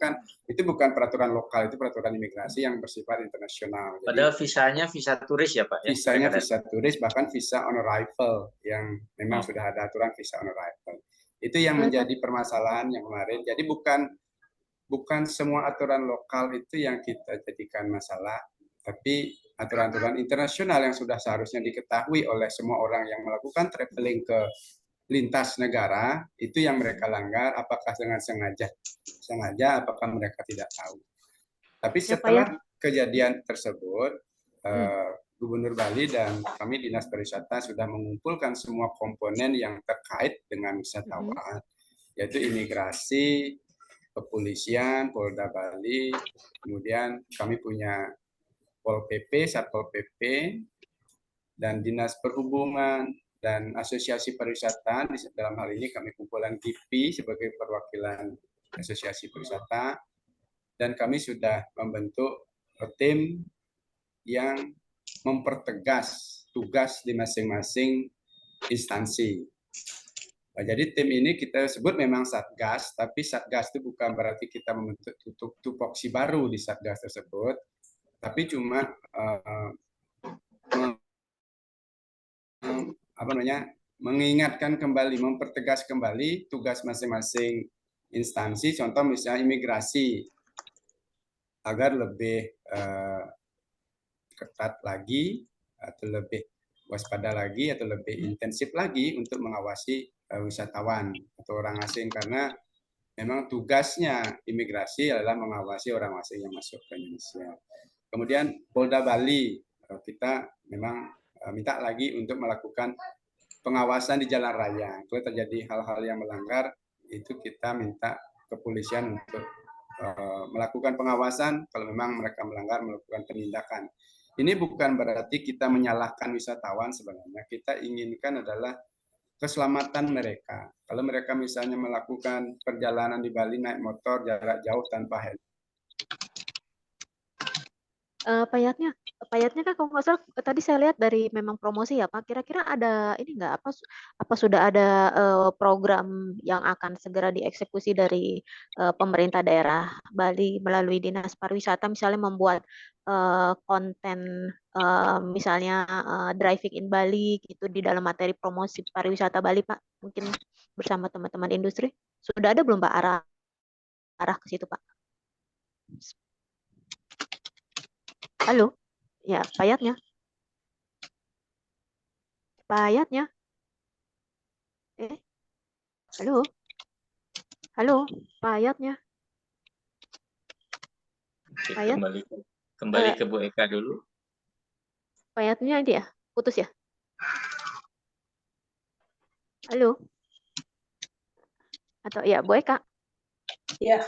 itu bukan peraturan lokal, itu peraturan imigrasi yang bersifat internasional. Padahal visanya visa turis ya Pak? Visanya visa turis, bahkan visa on arrival yang memang sudah ada aturan visa on arrival. Itu yang menjadi permasalahan yang kemarin. Jadi bukan bukan semua aturan lokal itu yang kita jadikan masalah, tapi aturan-aturan internasional yang sudah seharusnya diketahui oleh semua orang yang melakukan traveling ke lintas negara, itu yang mereka langgar, apakah dengan sengaja, apakah mereka tidak tahu. Tapi setelah kejadian tersebut, Gubernur Bali dan kami Dinas Pariwisata sudah mengumpulkan semua komponen yang terkait dengan wisatawan, yaitu imigrasi, kepolisian, Polda Bali, kemudian kami punya Pol PP, Satpol PP, dan Dinas Perhubungan, dan Asosiasi Pariwisata. Dalam hal ini kami kumpulan GIPI sebagai perwakilan Asosiasi Pariwisata, dan kami sudah membentuk tim yang mempertegas tugas di masing-masing instansi. Nah, jadi tim ini kita sebut memang Satgas, tapi Satgas itu bukan berarti kita membentuk tupoksi baru di Satgas tersebut, tapi cuma mengingatkan kembali, mempertegas kembali tugas masing-masing instansi, contoh misalnya imigrasi, agar lebih ketat lagi, atau lebih waspada lagi, atau lebih intensif lagi untuk mengawasi wisatawan atau orang asing, karena memang tugasnya imigrasi adalah mengawasi orang asing yang masuk ke Indonesia. Kemudian Polda Bali, kita memang minta lagi untuk melakukan pengawasan di jalan raya. Kalau terjadi hal-hal yang melanggar, itu kita minta kepolisian untuk melakukan pengawasan. Kalau memang mereka melanggar, melakukan penindakan. Ini bukan berarti kita menyalahkan wisatawan sebenarnya. Kita inginkan adalah keselamatan mereka. Kalau mereka misalnya melakukan perjalanan di Bali naik motor jarak jauh tanpa helm. Payatnya kan kalau nggak salah tadi saya lihat dari memang promosi ya Pak. Kira-kira ada ini nggak apa sudah ada program yang akan segera dieksekusi dari pemerintah daerah Bali melalui Dinas Pariwisata, misalnya membuat konten misalnya driving in Bali gitu di dalam materi promosi pariwisata Bali Pak, mungkin bersama teman-teman industri. Sudah ada belum Pak arah ke situ Pak? Halo, ya payatnya, halo, payatnya. Kembali ke Bu Eka dulu. Payatnya dia putus ya? Halo, atau ya Bu Eka? Ya.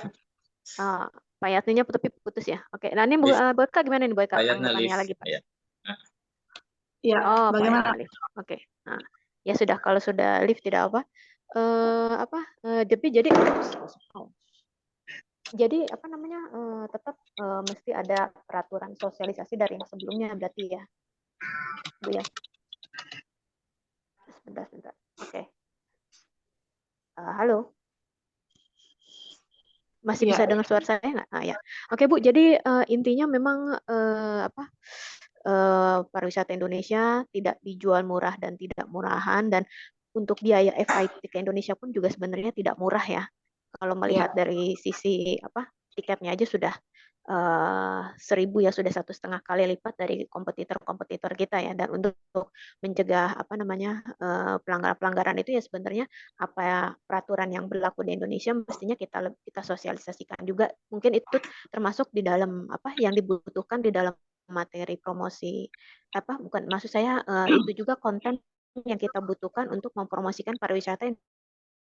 Payatnya tapi putus ya. Oke, nah ini Bu Eka gimana nih Bu Eka tanggapannya lagi Pak? Ya, bagaimana? Oke. Nah, ya sudah, kalau sudah lift tidak apa. Jadi apa namanya? Tetap mesti ada peraturan sosialisasi dari yang sebelumnya berarti ya. Bu ya. Sebentar. Oke. Halo. Masih bisa dengar suara saya nggak? Ya. Oke Bu, jadi intinya memang pariwisata Indonesia tidak dijual murah dan tidak murahan, dan untuk biaya FIT ke Indonesia pun juga sebenarnya tidak murah ya. Kalau melihat dari sisi tiketnya aja sudah 1.000 ya, sudah 1,5 kali lipat dari kompetitor kita ya. Dan untuk mencegah pelanggaran itu ya sebenarnya peraturan yang berlaku di Indonesia mestinya kita sosialisasikan juga. Mungkin itu termasuk di dalam yang dibutuhkan di dalam materi promosi bukan, maksud saya itu juga konten yang kita butuhkan untuk mempromosikan pariwisata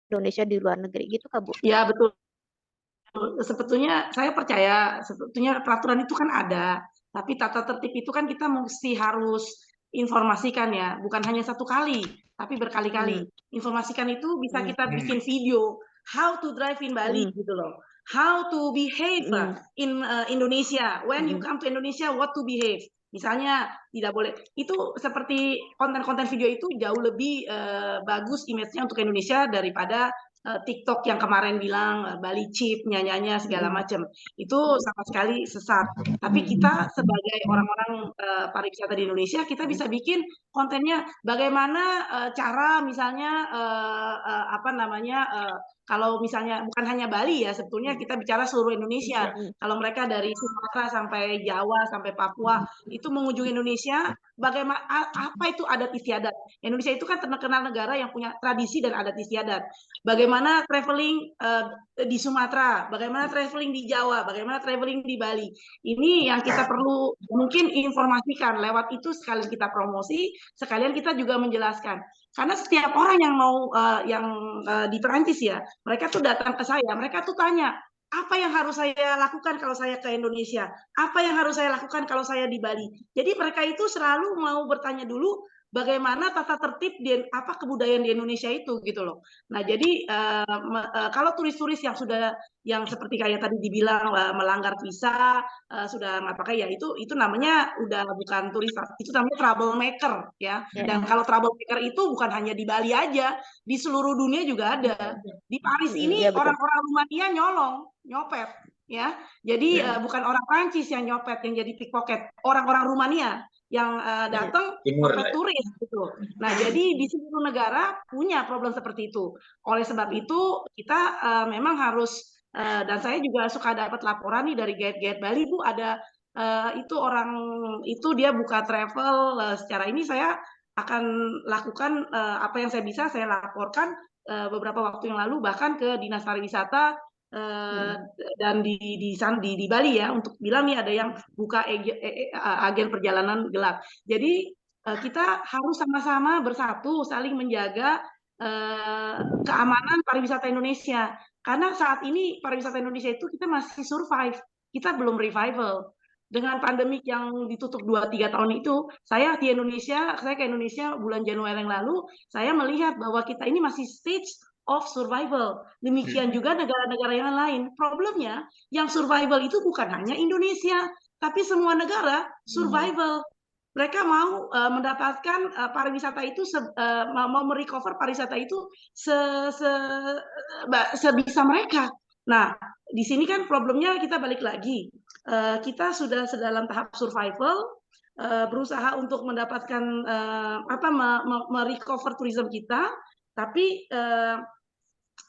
Indonesia di luar negeri gitu Kak Bu? Ya betul. Sebetulnya saya percaya peraturan itu kan ada, tapi tata tertib itu kan kita mesti harus informasikan ya, bukan hanya satu kali, tapi berkali-kali. Informasikan itu bisa kita bikin video, how to drive in Bali gitu loh. How to behave in Indonesia. When you come to Indonesia, what to behave. Misalnya tidak boleh. Itu seperti konten-konten video itu jauh lebih bagus image-nya untuk Indonesia daripada TikTok yang kemarin bilang Bali cheap, nyanyinya segala macam. Itu sama sekali sesat. Tapi kita sebagai orang-orang pariwisata di Indonesia, kita bisa bikin kontennya bagaimana cara misalnya Kalau misalnya bukan hanya Bali ya, sebetulnya kita bicara seluruh Indonesia. Kalau mereka dari Sumatera sampai Jawa sampai Papua itu mengunjungi Indonesia, bagaimana apa itu adat istiadat? Indonesia itu kan terkenal negara yang punya tradisi dan adat istiadat. Bagaimana traveling di Sumatera, bagaimana traveling di Jawa, bagaimana traveling di Bali. Ini yang kita perlu mungkin informasikan lewat itu, sekalian kita promosi, sekalian kita juga menjelaskan. Karena setiap orang yang mau di Perancis ya, mereka tuh datang ke saya, mereka tuh tanya, apa yang harus saya lakukan kalau saya ke Indonesia? Apa yang harus saya lakukan kalau saya di Bali? Jadi mereka itu selalu mau bertanya dulu bagaimana tata tertib apa kebudayaan di Indonesia itu gitu loh. Nah, jadi kalau turis-turis yang seperti kayak tadi dibilang melanggar visa, sudah nggak pakai ya, itu namanya udah bukan turis, itu namanya troublemaker ya. Dan kalau troublemaker itu bukan hanya di Bali aja, di seluruh dunia juga ada. Di Paris ini orang-orang Rumania nyopet ya. Jadi bukan orang Prancis yang nyopet, yang jadi pickpocket, orang-orang Rumania yang datang nyopet turis gitu. Nah, jadi di seluruh negara punya problem seperti itu. Oleh sebab itu kita memang harus dan saya juga suka dapat laporan nih dari guide-guide Bali, Bu, ada itu orang itu dia buka travel secara ini, saya akan lakukan apa yang saya bisa, saya laporkan beberapa waktu yang lalu bahkan ke Dinas Pariwisata dan di Bali ya, untuk bilang nih ada yang buka agen perjalanan gelap. Jadi kita harus sama-sama bersatu saling menjaga keamanan pariwisata Indonesia. Karena saat ini pariwisata Indonesia itu kita masih survive, kita belum revival. Dengan pandemik yang ditutup 2-3 tahun itu, saya ke Indonesia bulan Januari yang lalu, saya melihat bahwa kita ini masih stage of survival. Demikian juga negara-negara yang lain. Problemnya, yang survival itu bukan hanya Indonesia, tapi semua negara survival. Mereka mau mendapatkan pariwisata itu, mau merecover pariwisata itu sebisa mereka. Nah, di sini kan problemnya kita balik lagi. Kita sudah dalam tahap survival, berusaha untuk mendapatkan merecover tourism kita, tapi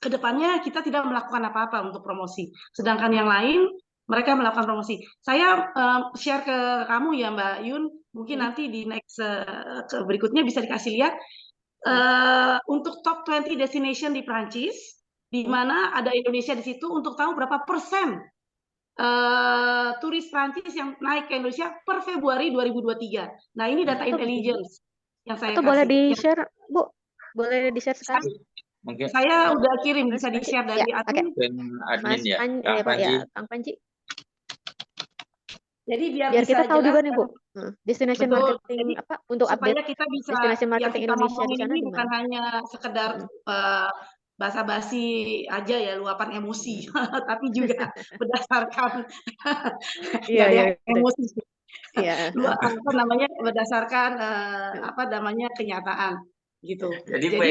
kedepannya kita tidak melakukan apa-apa untuk promosi. Sedangkan yang lain mereka melakukan promosi. Saya share ke kamu ya Mbak Yun, mungkin nanti di next berikutnya bisa dikasih lihat untuk top 20 destination di Prancis, di mana ada Indonesia di situ, untuk tahu berapa persen turis Prancis yang naik ke Indonesia per Februari 2023. Nah, ini data intelligence yang saya kasih. Boleh di-share, Bu? Boleh di-share sekarang? Mungkin saya udah kirim, bisa di-share dari admin. Admin ya, Kang Panji. Jadi biar kita tahu jelas, juga nih Bu, destination marketing. Jadi, apa untuk supaya kita bisa destination marketing yang kita Indonesia di sana ini bukan hanya sekedar basa-basi aja ya, luapan emosi, tapi juga berdasarkan emosi. Apa namanya, berdasarkan kenyataan gitu. Jadi Bu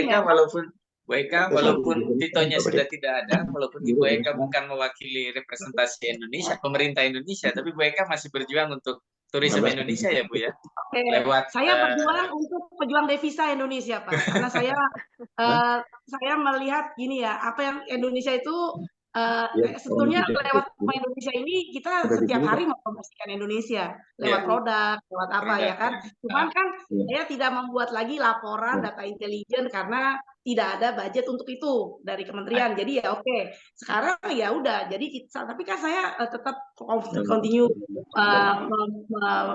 Eka walaupun titelnya sudah tidak ada, walaupun Ibu Eka bukan mewakili representasi Indonesia, pemerintah Indonesia, tapi Bu Eka masih berjuang untuk turisme Indonesia ya Bu ya. Lewat saya berjuang untuk pejuang devisa Indonesia Pak, karena saya melihat gini ya, apa yang Indonesia itu sebetulnya lewat Indonesia ini kita setiap hari mempromosikan Indonesia lewat produk, lewat apa ya kan. Cuman kan saya tidak membuat lagi laporan data intelijen karena tidak ada budget untuk itu dari kementerian. Jadi ya oke. Sekarang ya udah. Jadi tapi kan saya tetap continue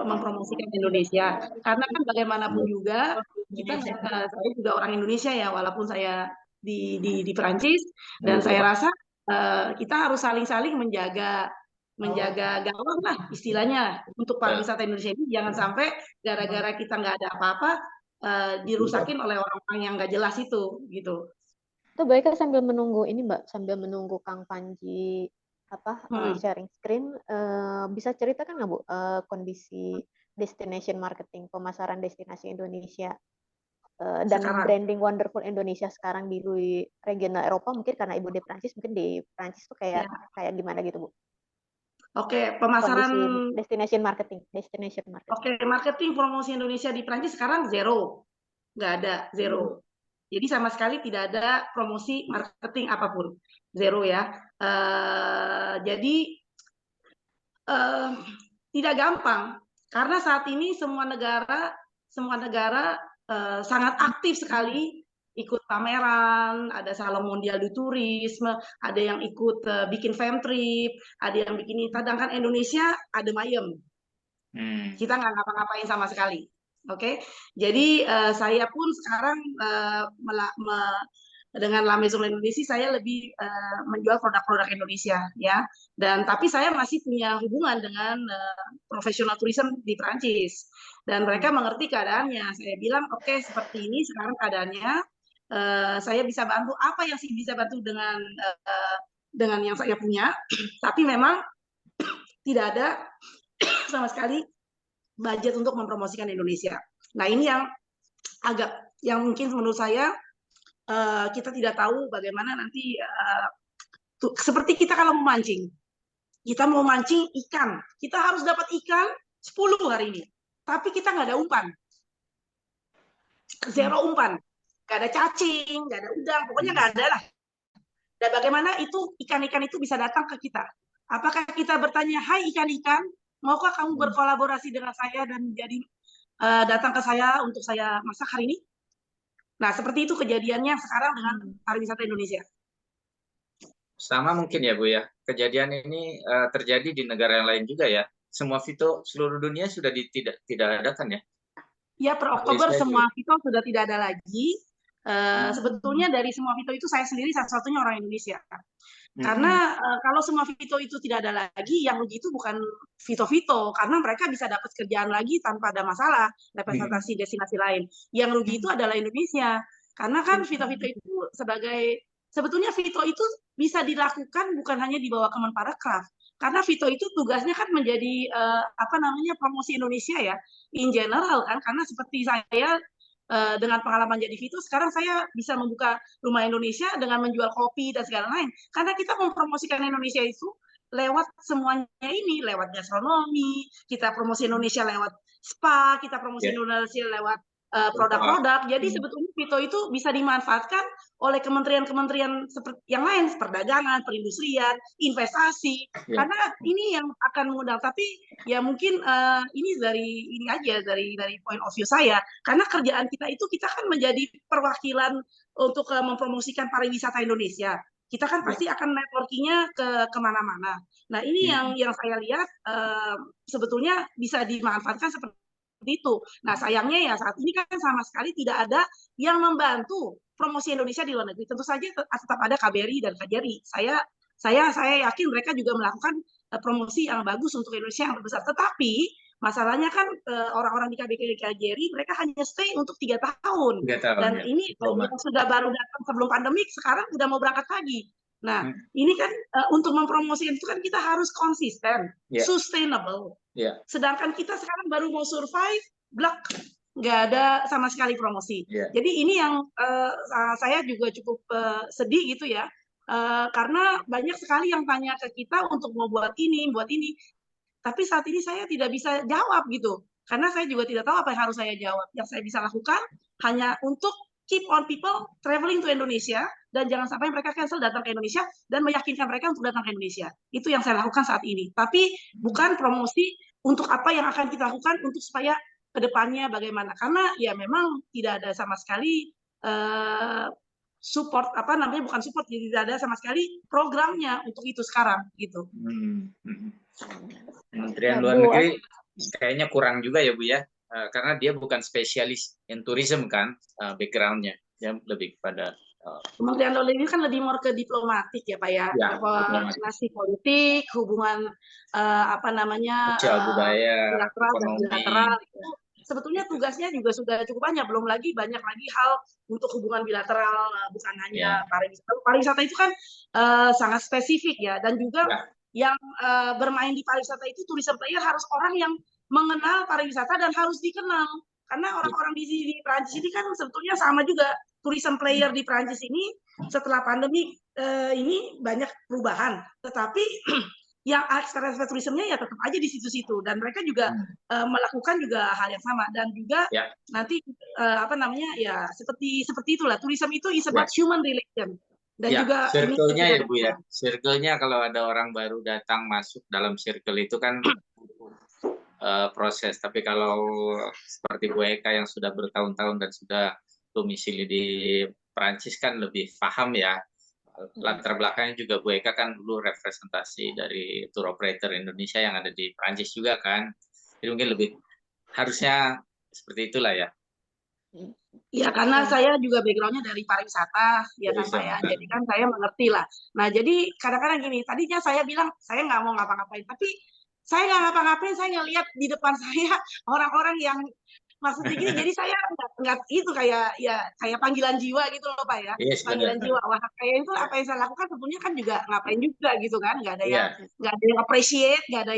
mempromosikan Indonesia. Karena kan bagaimanapun juga saya juga orang Indonesia ya, walaupun saya di Perancis, dan saya rasa kita harus saling-saling menjaga gawang lah istilahnya untuk pariwisata Indonesia ini. Jangan sampai gara-gara kita nggak ada apa-apa dirusakin oleh orang-orang yang nggak jelas itu gitu. Itu baiknya sambil menunggu ini Mbak, sambil menunggu Kang Panji sharing screen, bisa ceritakan nggak Bu kondisi destination marketing, pemasaran destinasi Indonesia dan sekarang, branding Wonderful Indonesia sekarang di regional Eropa, mungkin karena Ibu di Prancis, mungkin di Prancis tuh kayak gimana gitu Bu? Oke, pemasaran kondisi destination marketing. Oke, marketing promosi Indonesia di Prancis sekarang zero, nggak ada, zero. Jadi sama sekali tidak ada promosi marketing apapun, zero ya. Jadi tidak gampang karena saat ini semua negara sangat aktif sekali ikut pameran, ada Salon Mondial du Tourisme, ada yang ikut bikin fam trip, ada yang bikin ini. Sedangkan Indonesia adem ayem. Kita nggak ngapa-ngapain sama sekali. Oke, jadi saya pun sekarang dengan La Maison Indonesia saya lebih menjual produk-produk Indonesia ya. Dan tapi saya masih punya hubungan dengan profesional tourism di Prancis dan mereka mengerti keadaannya. Saya bilang oke, seperti ini sekarang keadaannya. Saya bisa bantu apa yang sih bisa bantu dengan yang saya punya, tapi memang tidak ada sama sekali budget untuk mempromosikan Indonesia. Nah ini yang mungkin menurut saya kita tidak tahu bagaimana nanti seperti kita kalau memancing, kita mau mancing ikan, kita harus dapat ikan 10 hari ini, tapi kita nggak ada umpan, zero umpan. Nggak ada cacing, nggak ada udang, pokoknya nggak ada lah. Dan bagaimana itu ikan-ikan itu bisa datang ke kita? Apakah kita bertanya, hai ikan-ikan, maukah kamu berkolaborasi dengan saya dan jadi datang ke saya untuk saya masak hari ini? Nah, seperti itu kejadiannya sekarang dengan pariwisata Indonesia. Sama mungkin ya Bu ya, kejadian ini terjadi di negara yang lain juga ya. Semua Vito seluruh dunia sudah tidak adakan ya? Ya, per Oktober semua Vito sudah tidak ada lagi. Sebetulnya dari semua Vito itu saya sendiri satu-satunya orang Indonesia. Karena kalau semua Vito itu tidak ada lagi, yang rugi itu bukan Vito-Vito, karena mereka bisa dapat kerjaan lagi tanpa ada masalah representasi destinasi lain. Yang rugi itu adalah Indonesia, karena kan Vito-Vito itu sebetulnya Vito itu bisa dilakukan bukan hanya di bawah Kemenparekraf, karena Vito itu tugasnya kan menjadi promosi Indonesia ya, in general kan, karena seperti saya dengan pengalaman jadi Vito, sekarang saya bisa membuka rumah Indonesia dengan menjual kopi dan segala lain. Karena kita mempromosikan Indonesia itu lewat semuanya ini, lewat gastronomi, kita promosi Indonesia lewat spa, kita promosi Indonesia lewat produk-produk. Jadi sebetulnya Vito itu bisa dimanfaatkan oleh kementerian-kementerian seperti yang lain, perdagangan, perindustrian, investasi. Karena ini yang akan mengundang. Tapi ya mungkin ini dari point of view saya. Karena kerjaan kita itu kita kan menjadi perwakilan untuk mempromosikan pariwisata Indonesia. Kita kan pasti akan networking-nya kemana-mana. Nah ini yang saya lihat sebetulnya bisa dimanfaatkan seperti itu. Nah sayangnya ya saat ini kan sama sekali tidak ada yang membantu promosi Indonesia di luar negeri. Tentu saja tetap ada KBRI dan KJRI. Saya yakin mereka juga melakukan promosi yang bagus untuk Indonesia yang besar. Tetapi masalahnya kan orang-orang di KBRI mereka hanya stay untuk 3 tahun. 3 tahun. Dan ini yang sudah baru datang sebelum pandemik, sekarang udah mau berangkat lagi. Nah, ini kan untuk mempromosikan itu kan kita harus konsisten, sustainable. Sedangkan kita sekarang baru mau survive, nggak ada sama sekali promosi. Jadi ini yang saya juga cukup sedih gitu ya, karena banyak sekali yang tanya ke kita untuk mau buat ini. Tapi saat ini saya tidak bisa jawab gitu, karena saya juga tidak tahu apa yang harus saya jawab. Yang saya bisa lakukan hanya untuk keep on people traveling to Indonesia, dan jangan sampai mereka cancel datang ke Indonesia, dan meyakinkan mereka untuk datang ke Indonesia. Itu yang saya lakukan saat ini. Tapi bukan promosi untuk apa yang akan kita lakukan untuk supaya kedepannya bagaimana. Karena ya memang tidak ada sama sekali support, bukan support, jadi tidak ada sama sekali programnya untuk itu sekarang gitu. Kementerian Luar Negeri kayaknya kurang juga ya Bu ya, karena dia bukan spesialis in tourism kan, backgroundnya dia lebih kepada Kementerian Luar Negeri kan lebih more ke diplomatik ya Pak ya, koordinasi politik, hubungan sosial budaya, bilateral itu sebetulnya tugasnya juga sudah cukup banyak, belum lagi banyak lagi hal untuk hubungan bilateral, bukan hanya pariwisata. Pariwisata itu kan sangat spesifik ya, dan juga yang bermain di pariwisata itu tourism player harus orang yang mengenal pariwisata dan harus dikenal, karena orang-orang di Prancis ini kan sebetulnya sama juga. Tourism player di Prancis ini setelah pandemi ini banyak perubahan, tetapi yang extra tourismnya ya tetap aja di situ-situ, dan mereka juga melakukan juga hal yang sama, dan juga nanti apa namanya ya seperti itulah, tourism itu is about human relation, dan juga circle-nya ya Bu ya, circle-nya kalau ada orang baru datang masuk dalam circle itu kan proses, tapi kalau seperti Bu Eka yang sudah bertahun-tahun dan sudah domisili di Perancis kan lebih paham ya. Latar belakangnya juga Bu Eka kan dulu representasi dari tour operator Indonesia yang ada di Prancis juga kan. Jadi mungkin lebih harusnya seperti itulah ya. Ya karena saya juga backgroundnya dari pariwisata ya kan Pak ya. Jadi kan saya mengerti lah. Nah jadi kadang-kadang gini, tadinya saya bilang saya nggak mau ngapa-ngapain, tapi saya nggak ngapa-ngapain, saya ngelihat di depan saya orang-orang yang maksudnya gini, jadi saya nggak itu kayak panggilan jiwa gitu loh Pak ya, panggilan jiwa. Wah kayak itu apa yang saya lakukan sebetulnya kan juga ngapain juga gitu kan, nggak ada yang appreciate, nggak ada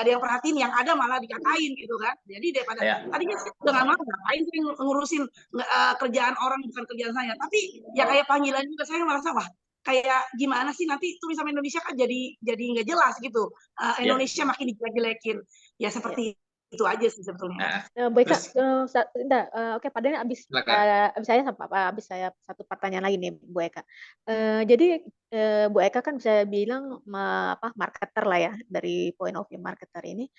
yang perhatiin, yang ada malah dikatain gitu kan. Jadi daripada tadinya saya udah nggak mau ngapain sih ngurusin kerjaan orang bukan kerjaan saya, tapi ya kayak panggilan juga, saya merasa wah kayak gimana sih nanti turisme Indonesia kan jadi nggak jelas gitu, Indonesia makin dijelek-jelekin ya seperti itu aja sih sebetulnya. Bu Eka, oke, Pak Daniel habis saya satu pertanyaan lagi nih Bu Eka. Jadi Bu Eka kan bisa bilang marketer lah ya, dari point of view marketer ini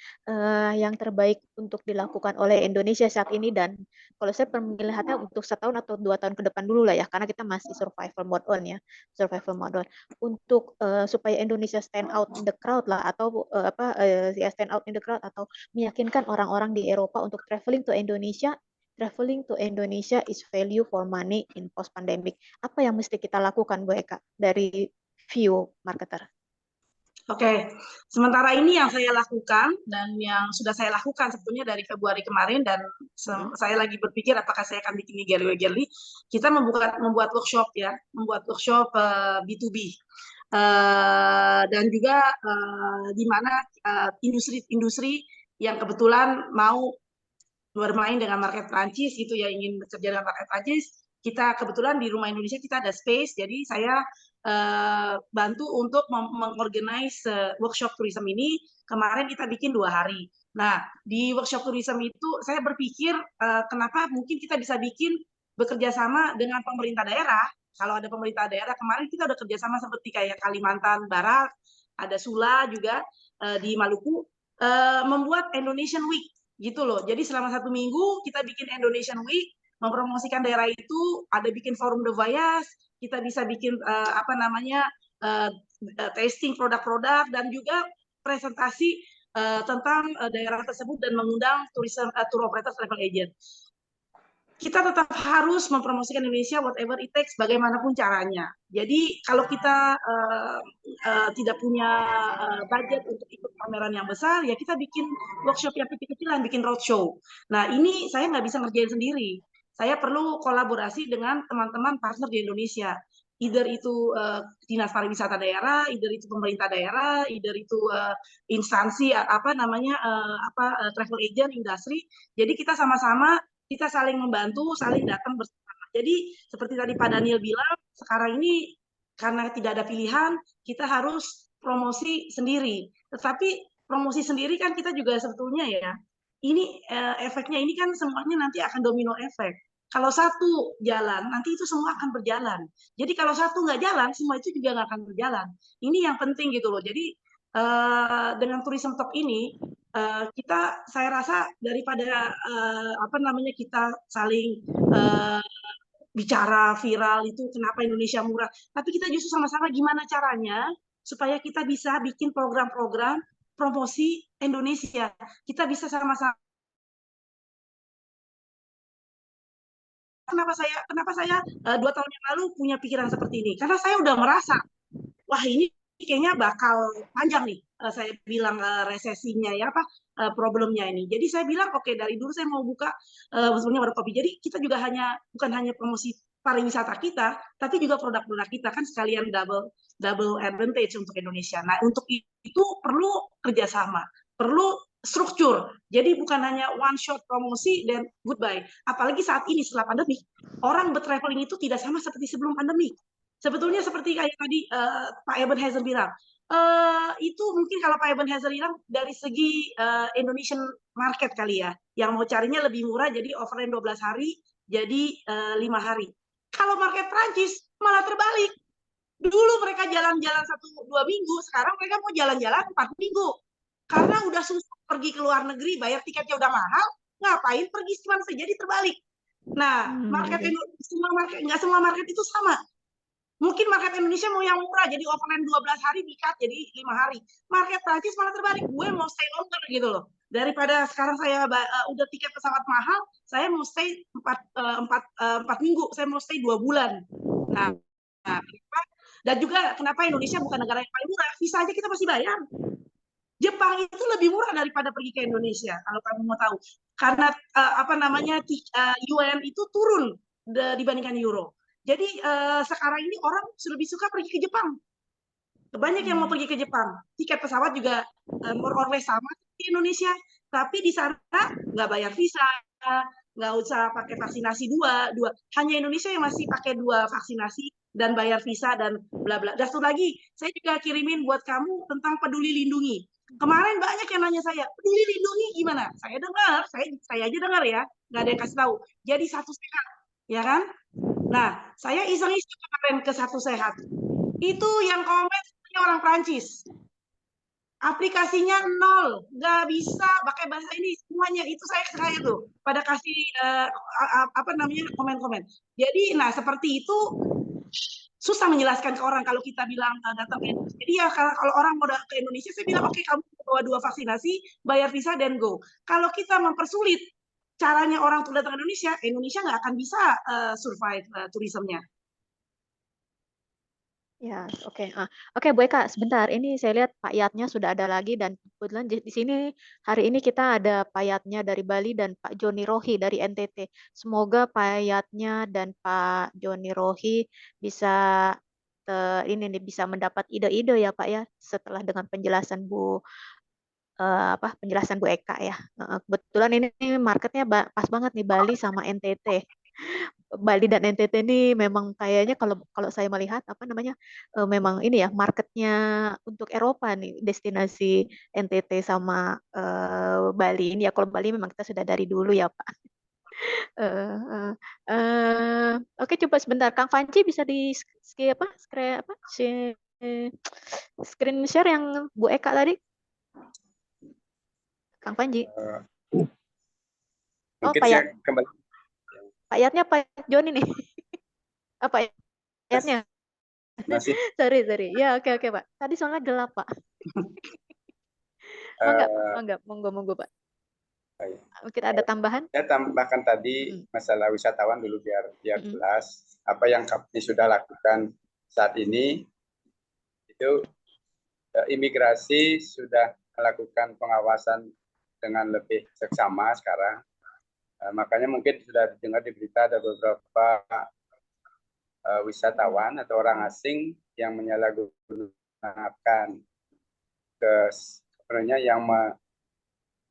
yang terbaik untuk dilakukan oleh Indonesia saat ini, dan kalau saya pemilihannya untuk 1 tahun atau 2 tahun ke depan dulu lah ya, karena kita masih survival mode on untuk supaya Indonesia stand out in the crowd lah, atau stand out in the crowd atau meyakinkan orang-orang di Eropa untuk traveling to Indonesia is value for money in post pandemic. Apa yang mesti kita lakukan Bu Eka dari view marketer? Oke, sementara ini yang saya lakukan dan yang sudah saya lakukan sebetulnya dari Februari kemarin, dan saya lagi berpikir apakah saya akan bikin Gerli, kita membuat workshop ya, B2B. Dan juga di mana industri yang kebetulan mau bermain dengan market Prancis gitu ya, ingin bekerja dengan market Prancis, kita kebetulan di Rumah Indonesia kita ada space, jadi saya bantu untuk mengorganize workshop tourism ini. Kemarin kita bikin 2 hari. Nah di workshop tourism itu saya berpikir kenapa mungkin kita bisa bikin bekerja sama dengan pemerintah daerah. Kalau ada pemerintah daerah, kemarin kita udah kerjasama seperti kayak Kalimantan Barat, ada Sula juga di Maluku, membuat Indonesian Week gitu loh. Jadi selama 1 minggu kita bikin Indonesian Week, mempromosikan daerah itu, ada bikin forum de voyage, kita bisa bikin testing produk-produk, dan juga presentasi tentang daerah tersebut dan mengundang tour operator travel agent. Kita tetap harus mempromosikan Indonesia whatever it takes, bagaimanapun caranya. Jadi kalau kita tidak punya budget untuk ikut pameran yang besar, ya kita bikin workshop yang kecil-kecilan, bikin roadshow. Nah ini saya nggak bisa ngerjain sendiri. Saya perlu kolaborasi dengan teman-teman partner di Indonesia. Either itu dinas pariwisata daerah, either itu pemerintah daerah, either itu instansi travel agent, industri. Jadi kita sama-sama, kita saling membantu, saling datang bersama. Jadi seperti tadi Pak Daniel bilang, sekarang ini karena tidak ada pilihan, kita harus promosi sendiri. Tetapi promosi sendiri kan kita juga sebetulnya ya, ini efeknya ini kan semuanya nanti akan domino efek. Kalau satu jalan, nanti itu semua akan berjalan. Jadi kalau satu nggak jalan, semua itu juga nggak akan berjalan. Ini yang penting gitu loh. Jadi dengan Tourism Talk ini, saya rasa daripada kita saling bicara viral itu kenapa Indonesia murah, tapi kita justru sama-sama gimana caranya supaya kita bisa bikin program-program promosi Indonesia. Kita bisa sama-sama. Kenapa saya 2 tahun yang lalu punya pikiran seperti ini? Karena saya udah merasa, wah ini kayaknya bakal panjang nih. Saya bilang resesinya ya problemnya ini. Jadi saya bilang oke, dari dulu saya mau buka sebenarnya warung kopi. Jadi kita juga bukan hanya promosi pariwisata kita, tapi juga produk-produk kita kan sekalian double advantage untuk Indonesia. Nah untuk itu perlu kerjasama, perlu struktur. Jadi bukan hanya one shot promosi dan goodbye. Apalagi saat ini setelah pandemi, orang bertraveling itu tidak sama seperti sebelum pandemi. Sebetulnya seperti kayak tadi Pak Ebenheiser bilang, Itu mungkin kalau Pak Eben Hazer bilang dari segi Indonesian market kali ya, yang mau carinya lebih murah, jadi offline 12 hari, jadi 5 hari. Kalau market Prancis malah terbalik. Dulu mereka jalan-jalan 1-2 minggu, sekarang mereka mau jalan-jalan 4 minggu. Karena udah susah pergi ke luar negeri, bayar tiketnya udah mahal, ngapain pergi cuma jadi terbalik. Nah, market Indonesia, nggak semua market itu sama. Mungkin market Indonesia mau yang murah, jadi offline 12 hari, dikat jadi 5 hari. Market Prancis malah terbalik, gue mau stay longer gitu loh. Daripada sekarang saya udah tiket pesawat mahal, saya mau stay 4 minggu, saya mau stay 2 bulan. Nah, dan juga kenapa Indonesia bukan negara yang paling murah, visa aja kita masih bayar. Jepang itu lebih murah daripada pergi ke Indonesia, kalau kamu mau tahu. Karena yuan itu turun dibandingkan euro. Jadi sekarang ini orang lebih suka pergi ke Jepang. Banyak yang mau pergi ke Jepang. Tiket pesawat juga more or less sama di Indonesia. Tapi di sana nggak bayar visa, nggak usah pakai vaksinasi dua. Hanya Indonesia yang masih pakai 2 vaksinasi dan bayar visa dan bla bla. Dan satu lagi, saya juga kirimin buat kamu tentang Peduli Lindungi. Kemarin banyak yang nanya saya, Peduli Lindungi gimana? Saya dengar, saya aja dengar ya, nggak ada yang kasih tahu. Jadi Satu Sehat, ya kan? Nah, saya iseng-iseng kemarin ke Satu Sehat. Itu yang komen orang Prancis. Aplikasinya 0, nggak bisa pakai bahasa ini semuanya. Itu saya tuh pada kasih komen-komen. Jadi, nah seperti itu susah menjelaskan ke orang kalau kita bilang datang ke Indonesia. Jadi ya kalau orang mau ke Indonesia, saya bilang oke, kamu bawa 2 vaksinasi, bayar visa dan go. Kalau kita mempersulit caranya orang untuk datang ke Indonesia nggak akan bisa survive turismenya. Ya, oke. Oke, Bu Eka, sebentar. Ini saya lihat Pak Yatnya sudah ada lagi dan kebetulan di sini hari ini kita ada Pak Yatnya dari Bali dan Pak Joni Rohi dari NTT. Semoga Pak Yatnya dan Pak Joni Rohi bisa bisa mendapat ide-ide ya Pak ya setelah dengan penjelasan penjelasan Bu Eka ya. Kebetulan ini marketnya pas banget nih Bali sama NTT. Bali dan NTT ini memang kayaknya kalau saya melihat memang ini ya marketnya untuk Eropa nih destinasi NTT sama Bali ini ya. Kalau Bali memang kita sudah dari dulu ya Pak. Oke, coba sebentar Kang Fanci bisa di screen share yang Bu Eka tadi, Kang Panji. Mungkin Pak saya Yat. kembali. Pak Yatnya Pak Joni nih. Pak Yatnya. Masih. Sorry. Ya, oke Pak. Tadi soalnya gelap Pak. Monggo Pak. Mungkin ada tambahan? Saya tambahkan tadi masalah wisatawan dulu biar jelas. Apa yang kami sudah lakukan saat ini itu imigrasi sudah melakukan pengawasan dengan lebih seksama sekarang. Makanya mungkin sudah dengar di berita ada beberapa wisatawan atau orang asing yang menyalahgunakan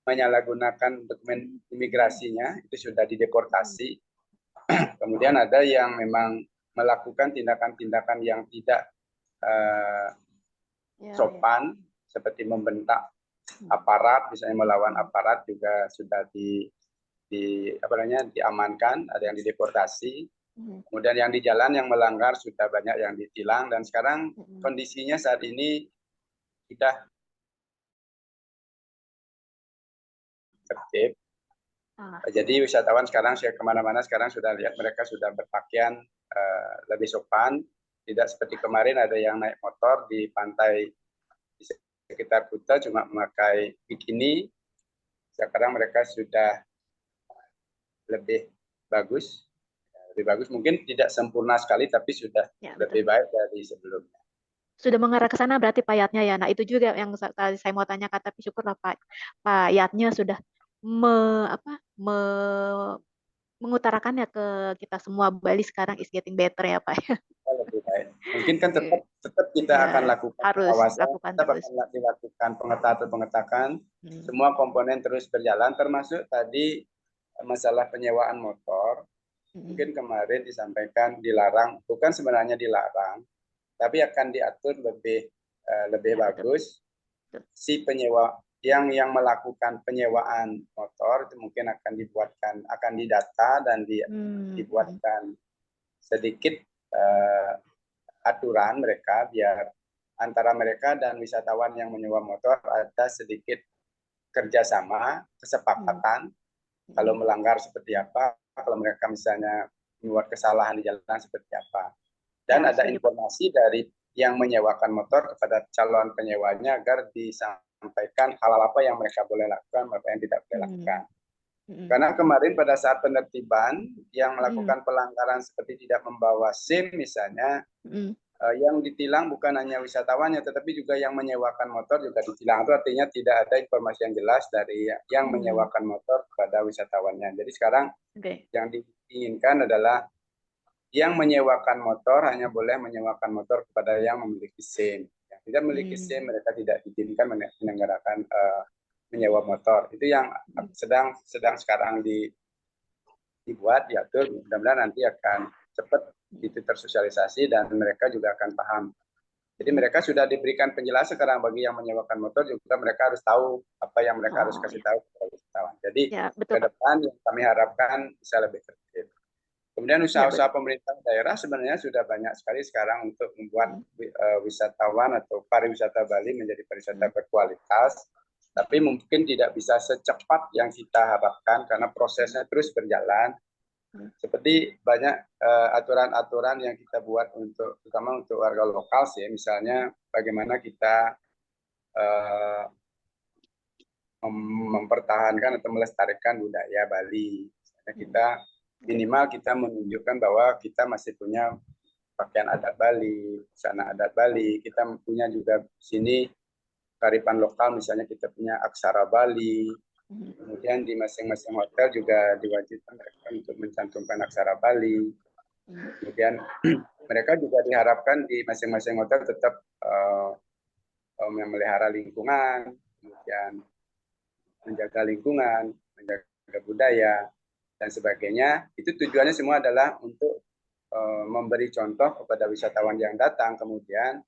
menyalahgunakan dokumen imigrasinya itu sudah dideportasi. Kemudian ada yang memang melakukan tindakan-tindakan yang tidak sopan seperti membentak aparat, misalnya melawan aparat juga sudah diamankan, ada yang dideportasi. Kemudian yang di jalan yang melanggar sudah banyak yang ditilang dan sekarang kondisinya saat ini sudah tertib. Jadi wisatawan sekarang saya kemana-mana sekarang sudah lihat mereka sudah berpakaian lebih sopan, tidak seperti kemarin ada yang naik motor di pantai di sekitar Kuta cuma memakai bikini. Sekarang mereka sudah lebih bagus, mungkin tidak sempurna sekali tapi sudah lebih baik dari sebelumnya. Sudah mengarah ke sana berarti Pak Yatnya ya. Nah itu juga yang tadi saya mau tanyakan, tapi syukurlah Pak Yatnya sudah mengutarakannya ke kita semua. Bali sekarang is getting better ya Pak. Lebih baik. Mungkin kan tetap kita akan lakukan pengawasan, kita akan dilakukan pengetatan. Semua komponen terus berjalan, termasuk tadi masalah penyewaan motor. Mungkin kemarin disampaikan dilarang, bukan sebenarnya dilarang, tapi akan diatur lebih Ya, lebih betul. bagus Betul. si penyewa yang melakukan penyewaan motor itu mungkin akan didata dan dibuatkan sedikit aturan mereka biar antara mereka dan wisatawan yang menyewa motor ada sedikit kerjasama, kesepakatan. Kalau melanggar seperti apa, kalau mereka misalnya membuat kesalahan di jalan seperti apa. Dan Ya, ada setuju, Pak. informasi dari yang menyewakan motor kepada calon penyewanya agar disampaikan hal apa yang mereka boleh lakukan, apa yang tidak boleh lakukan. Karena kemarin pada saat penertiban yang melakukan pelanggaran seperti tidak membawa SIM misalnya, yang ditilang bukan hanya wisatawannya, tetapi juga yang menyewakan motor juga ditilang. Itu artinya tidak ada informasi yang jelas dari yang menyewakan motor kepada wisatawannya. Jadi sekarang yang diinginkan adalah yang menyewakan motor hanya boleh menyewakan motor kepada yang memiliki SIM. Yang tidak memiliki SIM, mereka tidak diizinkan menyelenggarakan menyewa motor. Itu yang sedang sekarang dibuat, diatur. Mudah-mudahan nanti akan cepat itu tersosialisasi dan mereka juga akan paham. Jadi mereka sudah diberikan penjelasan sekarang bagi yang menyewakan motor juga mereka harus tahu apa yang mereka harus kasih tahu kepada wisatawan. Jadi Ya, betul, ke Pak. depan yang kami harapkan bisa lebih tertib. Kemudian Ya, usaha-usaha betul. pemerintah daerah sebenarnya sudah banyak sekali sekarang untuk membuat wisatawan atau pariwisata Bali menjadi pariwisata berkualitas. Tapi mungkin tidak bisa secepat yang kita harapkan karena prosesnya terus berjalan. Seperti banyak aturan-aturan yang kita buat untuk terutama untuk warga lokal sih, misalnya bagaimana kita mempertahankan atau melestarikan budaya Bali. Misalnya kita minimal kita menunjukkan bahwa kita masih punya pakaian adat Bali, busana adat Bali. Kita punya juga di sini kearifan lokal, misalnya kita punya aksara Bali. Kemudian di masing-masing hotel juga diwajibkan mereka untuk mencantumkan aksara Bali. Kemudian mereka juga diharapkan di masing-masing hotel tetap memelihara lingkungan, kemudian menjaga lingkungan, menjaga budaya, dan sebagainya. Itu tujuannya semua adalah untuk memberi contoh kepada wisatawan yang datang, kemudian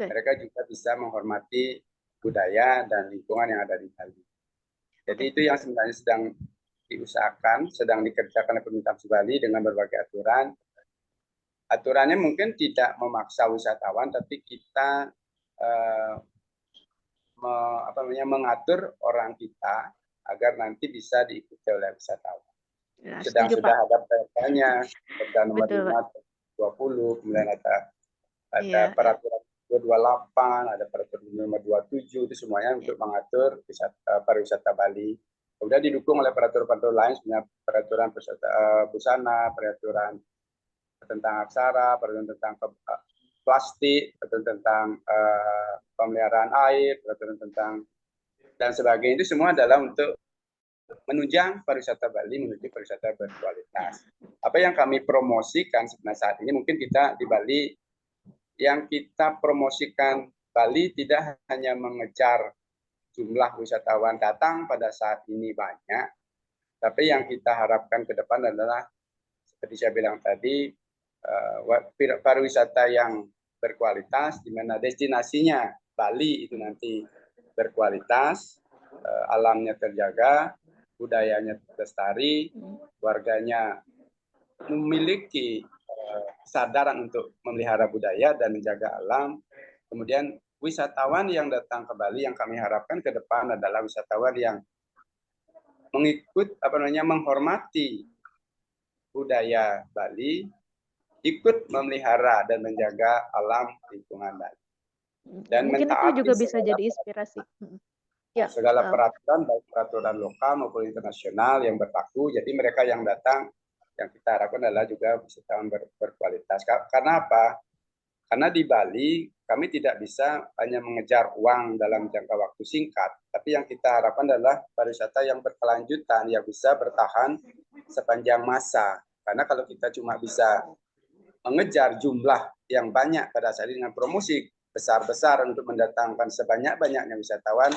mereka juga bisa menghormati budaya dan lingkungan yang ada di Bali. Jadi itu yang sebenarnya sedang diusahakan, sedang dikerjakan oleh pemerintah Bali dengan berbagai aturan. Aturannya mungkin tidak memaksa wisatawan, tapi kita mengatur orang kita agar nanti bisa diikuti oleh wisatawan. Ya, Sedang setuju, sudah Pak. ada perda-nya, perda nomor Betul, 5/20, kemudian ada Iya, peraturan 228, ada peraturan nomor 27, itu semuanya untuk mengatur pariwisata Bali. Kemudian didukung oleh peraturan-peraturan lain, sebenarnya peraturan busana, peraturan tentang aksara, peraturan tentang plastik, peraturan tentang pemeliharaan air, peraturan tentang dan sebagainya. Itu semua adalah untuk menunjang pariwisata Bali menuju pariwisata berkualitas. Apa yang kami promosikan sebenarnya saat ini, mungkin kita di Bali yang kita promosikan Bali tidak hanya mengejar jumlah wisatawan datang pada saat ini banyak, tapi yang kita harapkan ke depan adalah seperti saya bilang tadi, pariwisata yang berkualitas, di mana destinasinya Bali itu nanti berkualitas, alamnya terjaga, budayanya lestari, warganya memiliki kesadaran untuk memelihara budaya dan menjaga alam. Kemudian wisatawan yang datang ke Bali yang kami harapkan ke depan adalah wisatawan yang menghormati budaya Bali, ikut memelihara dan menjaga alam lingkungan Bali. Dan mungkin itu juga bisa jadi inspirasi. Ya, segala peraturan, baik peraturan lokal maupun internasional yang berlaku. Jadi mereka yang datang, yang kita harapkan adalah juga wisatawan berkualitas. Karena apa? Karena di Bali kami tidak bisa hanya mengejar uang dalam jangka waktu singkat, tapi yang kita harapkan adalah pariwisata yang berkelanjutan, yang bisa bertahan sepanjang masa. Karena kalau kita cuma bisa mengejar jumlah yang banyak pada saat ini dengan promosi besar-besar untuk mendatangkan sebanyak-banyaknya wisatawan,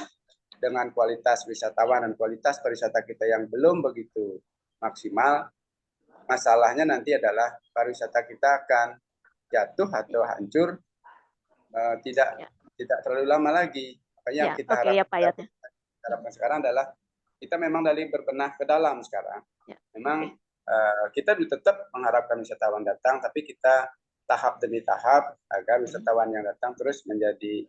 dengan kualitas wisatawan dan kualitas pariwisata kita yang belum begitu maksimal, masalahnya nanti adalah pariwisata kita akan jatuh atau hancur, tidak tidak terlalu lama lagi. Makanya Ya, yang kita oke ya Pak Yatnya. harapkan sekarang adalah kita memang dari berbenah ke dalam sekarang. Ya, Memang kita tetap mengharapkan wisatawan datang, tapi kita tahap demi tahap agar wisatawan yang datang terus menjadi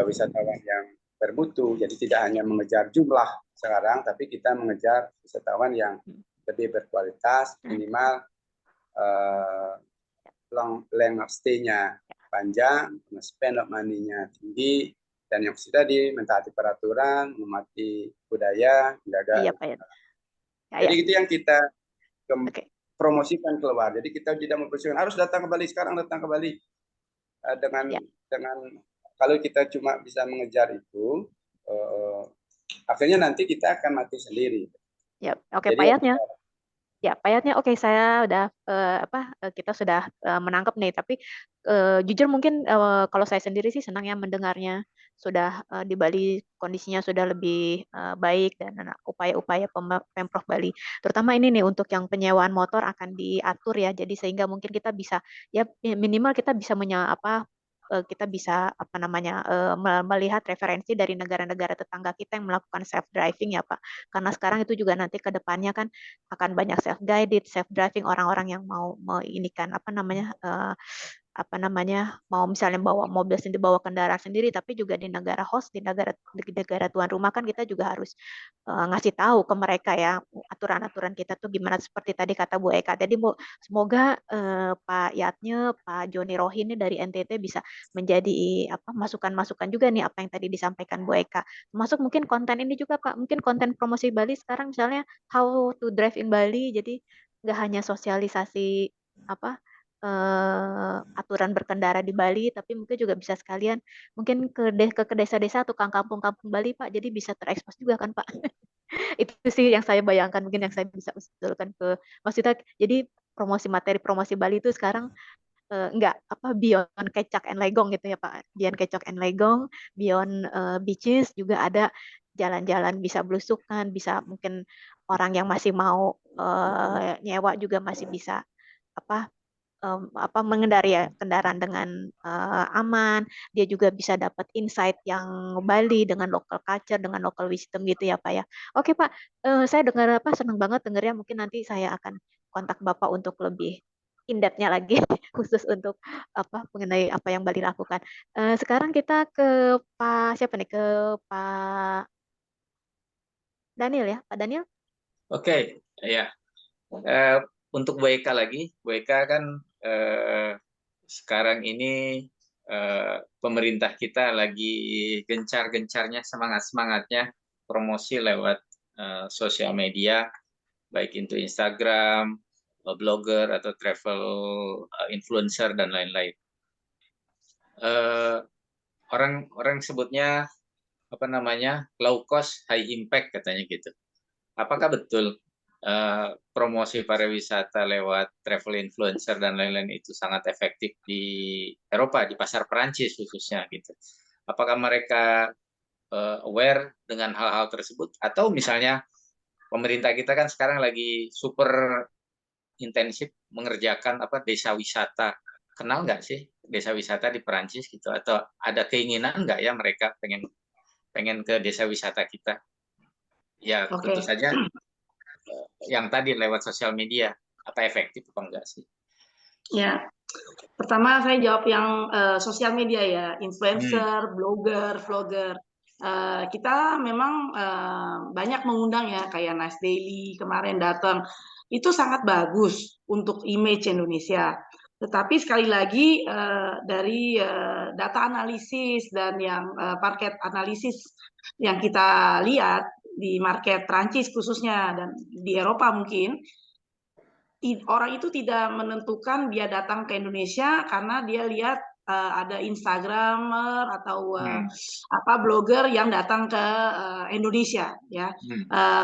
wisatawan yang bermutu. Jadi tidak hanya mengejar jumlah sekarang, tapi kita mengejar wisatawan yang lebih berkualitas, minimal length of stay-nya panjang, spend of money-nya tinggi, dan yang sudah mentaati peraturan, mematuhi budaya, menjaga. Iya Pak Yatnya. Jadi itu yang kita promosikan keluar. Jadi kita tidak mempromosikan harus datang ke Bali sekarang, datang ke Bali. Dengan kalau kita cuma bisa mengejar itu, akhirnya nanti kita akan mati sendiri. Ya, oke Pak Yatnya. Ya, Pak Yatnya, oke saya udah kita sudah menangkap nih. Tapi jujur mungkin kalau saya sendiri sih senang ya mendengarnya sudah di Bali kondisinya sudah lebih baik dan upaya-upaya Pemprov Bali. Terutama ini nih untuk yang penyewaan motor akan diatur ya. Jadi sehingga mungkin kita bisa ya minimal kita bisa kita bisa melihat referensi dari negara-negara tetangga kita yang melakukan self driving ya Pak, karena sekarang itu juga nanti ke depannya kan akan banyak self guided, self driving orang-orang yang mau inikan mau misalnya bawa mobil sendiri, bawa kendaraan sendiri, tapi juga di negara host, di negara tuan rumah kan kita juga harus ngasih tahu ke mereka ya aturan-aturan kita tuh gimana, seperti tadi kata Bu Eka. Jadi semoga Pak Yatnya, Pak Joni Rohi ini dari NTT bisa menjadi masukan-masukan juga nih apa yang tadi disampaikan Bu Eka. Termasuk mungkin konten ini juga Pak, mungkin konten promosi Bali sekarang misalnya how to drive in Bali, jadi nggak hanya sosialisasi aturan berkendara di Bali, tapi mungkin juga bisa sekalian mungkin ke desa-desa atau kampung-kampung Bali Pak, jadi bisa terekspos juga kan Pak. Itu sih yang saya bayangkan, mungkin yang saya bisa usulkan ke maksudnya, jadi materi promosi Bali itu sekarang enggak beyond Kecak and Legong gitu ya Pak, beyond Kecak and Legong, beyond beaches juga ada jalan-jalan bisa belusukan, bisa mungkin orang yang masih mau nyewa juga masih bisa mengendari ya kendaraan dengan aman. Dia juga bisa dapat insight yang Bali dengan local culture, dengan local wisdom gitu ya Pak ya. Oke Pak, saya dengar senang banget dengarnya. Mungkin nanti saya akan kontak Bapak untuk lebih in-depth-nya lagi khusus untuk mengenai apa yang Bali lakukan. Sekarang kita ke Pak siapa nih? Ke Pak Daniel ya, Pak Daniel. Oke, ya. Untuk Bu Eka lagi, Bu Eka kan sekarang ini pemerintah kita lagi gencar-gencarnya, semangat-semangatnya promosi lewat sosial media, baik itu Instagram, blogger atau travel influencer dan lain-lain. Orang sebutnya low cost high impact katanya gitu. Apakah betul promosi pariwisata lewat travel influencer dan lain-lain itu sangat efektif di Eropa, di pasar Perancis khususnya gitu? Apakah mereka aware dengan hal-hal tersebut, atau misalnya pemerintah kita kan sekarang lagi super intensif mengerjakan desa wisata, kenal nggak sih desa wisata di Perancis gitu, atau ada keinginan nggak ya mereka pengen ke desa wisata kita? Ya tentu saja yang tadi lewat sosial media, apa efektif apa enggak sih? Ya, pertama saya jawab yang sosial media ya, influencer, blogger, vlogger. Kita memang banyak mengundang ya, kayak Nice Daily kemarin datang, itu sangat bagus untuk image Indonesia. Tetapi sekali lagi dari data analisis dan yang market analisis yang kita lihat di market Prancis khususnya dan di Eropa mungkin, orang itu tidak menentukan dia datang ke Indonesia karena dia lihat ada Instagramer atau blogger yang datang ke Indonesia ya.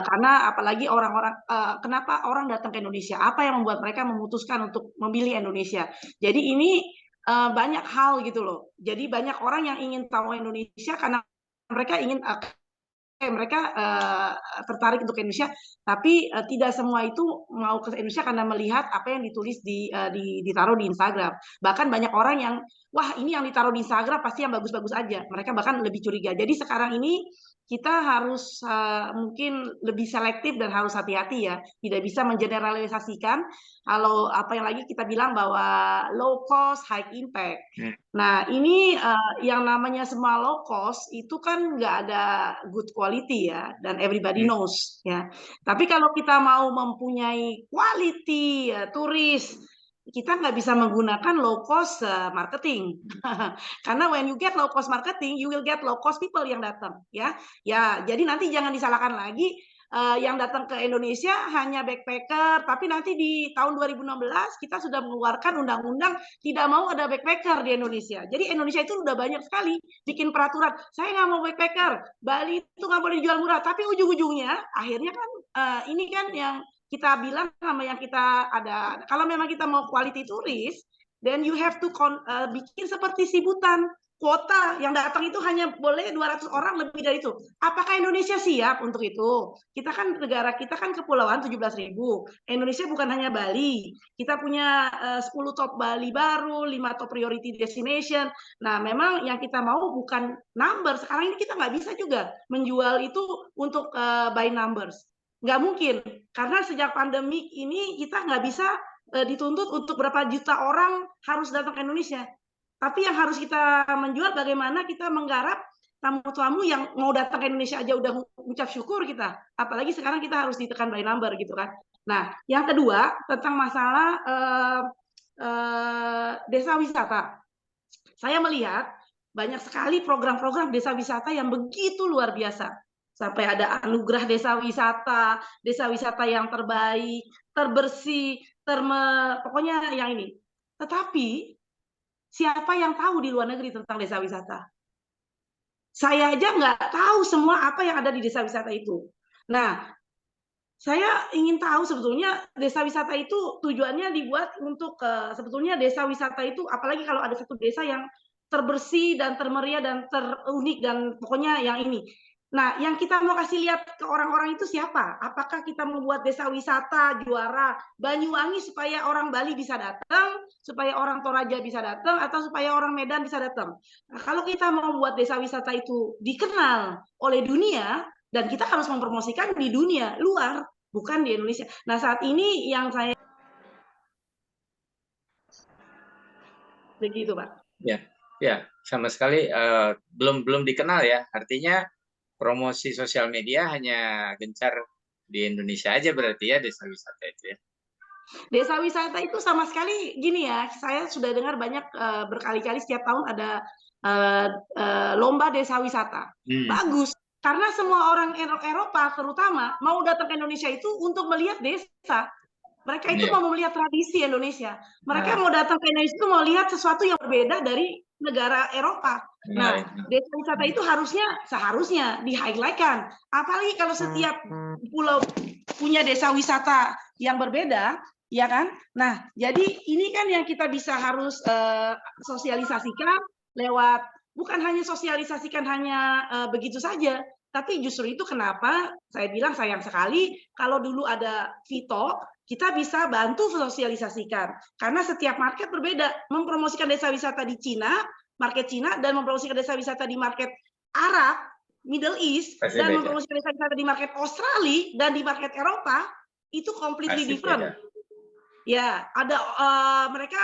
Karena apalagi orang-orang kenapa orang datang ke Indonesia? Apa yang membuat mereka memutuskan untuk memilih Indonesia? Jadi ini banyak hal gitu loh. Jadi banyak orang yang ingin tahu Indonesia karena mereka ingin mereka tertarik untuk ke Indonesia, tapi tidak semua itu mau ke Indonesia karena melihat apa yang ditulis ditaruh di Instagram. Bahkan banyak orang yang, wah ini yang ditaruh di Instagram pasti yang bagus-bagus aja. Mereka bahkan lebih curiga. Jadi sekarang ini kita harus mungkin lebih selektif dan harus hati-hati ya. Tidak bisa mengeneralisasikan kalau apa yang lagi kita bilang bahwa low cost, high impact. Nah ini yang namanya semua low cost itu kan nggak ada good quality ya, dan everybody knows ya. Tapi kalau kita mau mempunyai quality turis, kita nggak bisa menggunakan low cost marketing. Karena when you get low cost marketing, you will get low cost people yang datang ya. Ya, jadi nanti jangan disalahkan lagi yang datang ke Indonesia hanya backpacker, tapi nanti di tahun 2016 kita sudah mengeluarkan undang-undang tidak mau ada backpacker di Indonesia. Jadi Indonesia itu udah banyak sekali bikin peraturan, saya nggak mau backpacker, Bali itu nggak boleh dijual murah, tapi ujung-ujungnya akhirnya kan ini kan yang kita bilang sama yang kita ada, kalau memang kita mau quality turis, then you have to bikin seperti Sibutan, kuota yang datang itu hanya boleh 200 orang, lebih dari itu. Apakah Indonesia siap untuk itu? Kita kan negara kita kan kepulauan 17.000. Indonesia bukan hanya Bali. Kita punya 10 top Bali baru, 5 top priority destination. Nah, memang yang kita mau bukan number. Sekarang ini kita nggak bisa juga menjual itu untuk by numbers. Nggak mungkin, karena sejak pandemi ini kita nggak bisa dituntut untuk berapa juta orang harus datang ke Indonesia. Tapi yang harus kita menjual bagaimana kita menggarap tamu-tamu yang mau datang ke Indonesia aja udah ucap syukur kita. Apalagi sekarang kita harus ditekan by number gitu kan. Nah, yang kedua tentang masalah desa wisata. Saya melihat banyak sekali program-program desa wisata yang begitu luar biasa. Sampai ada anugerah desa wisata yang terbaik, terbersih, pokoknya yang ini. Tetapi siapa yang tahu di luar negeri tentang desa wisata? Saya aja nggak tahu semua apa yang ada di desa wisata itu. Nah, saya ingin tahu sebetulnya desa wisata itu tujuannya dibuat untuk sebetulnya desa wisata itu, apalagi kalau ada satu desa yang terbersih dan termeriah dan terunik dan pokoknya yang ini. Nah, yang kita mau kasih lihat ke orang-orang itu siapa? Apakah kita membuat desa wisata juara Banyuwangi supaya orang Bali bisa datang, supaya orang Toraja bisa datang, atau supaya orang Medan bisa datang? Nah, kalau kita mau membuat desa wisata itu dikenal oleh dunia, dan kita harus mempromosikan di dunia luar, bukan di Indonesia. Nah, saat ini yang saya begitu, Pak. Ya, sama sekali belum dikenal ya. Artinya promosi sosial media hanya gencar di Indonesia aja berarti ya desa wisata itu ya. Desa wisata itu sama sekali gini ya, saya sudah dengar banyak berkali-kali setiap tahun ada lomba desa wisata. Bagus, karena semua orang Eropa terutama mau datang ke Indonesia itu untuk melihat desa. Mereka itu mau melihat tradisi Indonesia. Mereka mau datang ke Indonesia itu mau lihat sesuatu yang berbeda dari negara Eropa. Nah, desa wisata itu seharusnya di-highlight-kan. Apalagi kalau setiap pulau punya desa wisata yang berbeda, ya kan? Nah, jadi ini kan yang kita bisa harus sosialisasikan lewat, bukan hanya sosialisasikan hanya begitu saja, tapi justru itu kenapa saya bilang sayang sekali kalau dulu ada Vito, kita bisa bantu sosialisasikan. Karena setiap market berbeda. Mempromosikan desa wisata di Cina, market Cina, dan mempromosikan desa wisata di market Arab, Middle East, dan mempromosikan desa wisata di market Australia dan di market Eropa, itu completely different. Ya, ada mereka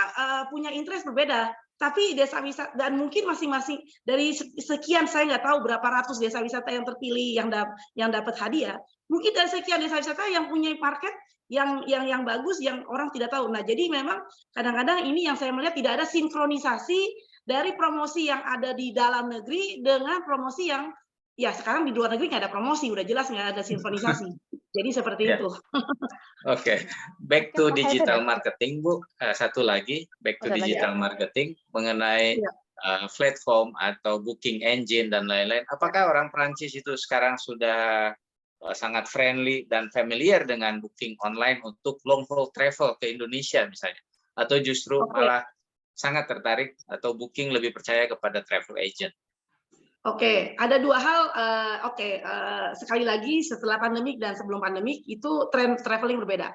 punya interest berbeda. Tapi desa wisata, dan mungkin masing-masing dari sekian, saya nggak tahu berapa ratus desa wisata yang terpilih yang dapat hadiah. Mungkin dari sekian desa wisata yang punya market yang bagus, yang orang tidak tahu. Nah, jadi memang kadang-kadang ini yang saya melihat tidak ada sinkronisasi dari promosi yang ada di dalam negeri dengan promosi yang ya sekarang di luar negeri nggak ada promosi, udah jelas nggak ada sinkronisasi. Jadi seperti itu. Oke, back to digital marketing, Bu. Satu lagi, back to digital marketing mengenai platform atau booking engine dan lain-lain. Apakah orang Perancis itu sekarang sudah sangat friendly dan familiar dengan booking online untuk long haul travel ke Indonesia misalnya? Atau justru malah sangat tertarik atau booking lebih percaya kepada travel agent? Oke, ada dua hal. Sekali lagi setelah pandemik dan sebelum pandemik itu tren traveling berbeda.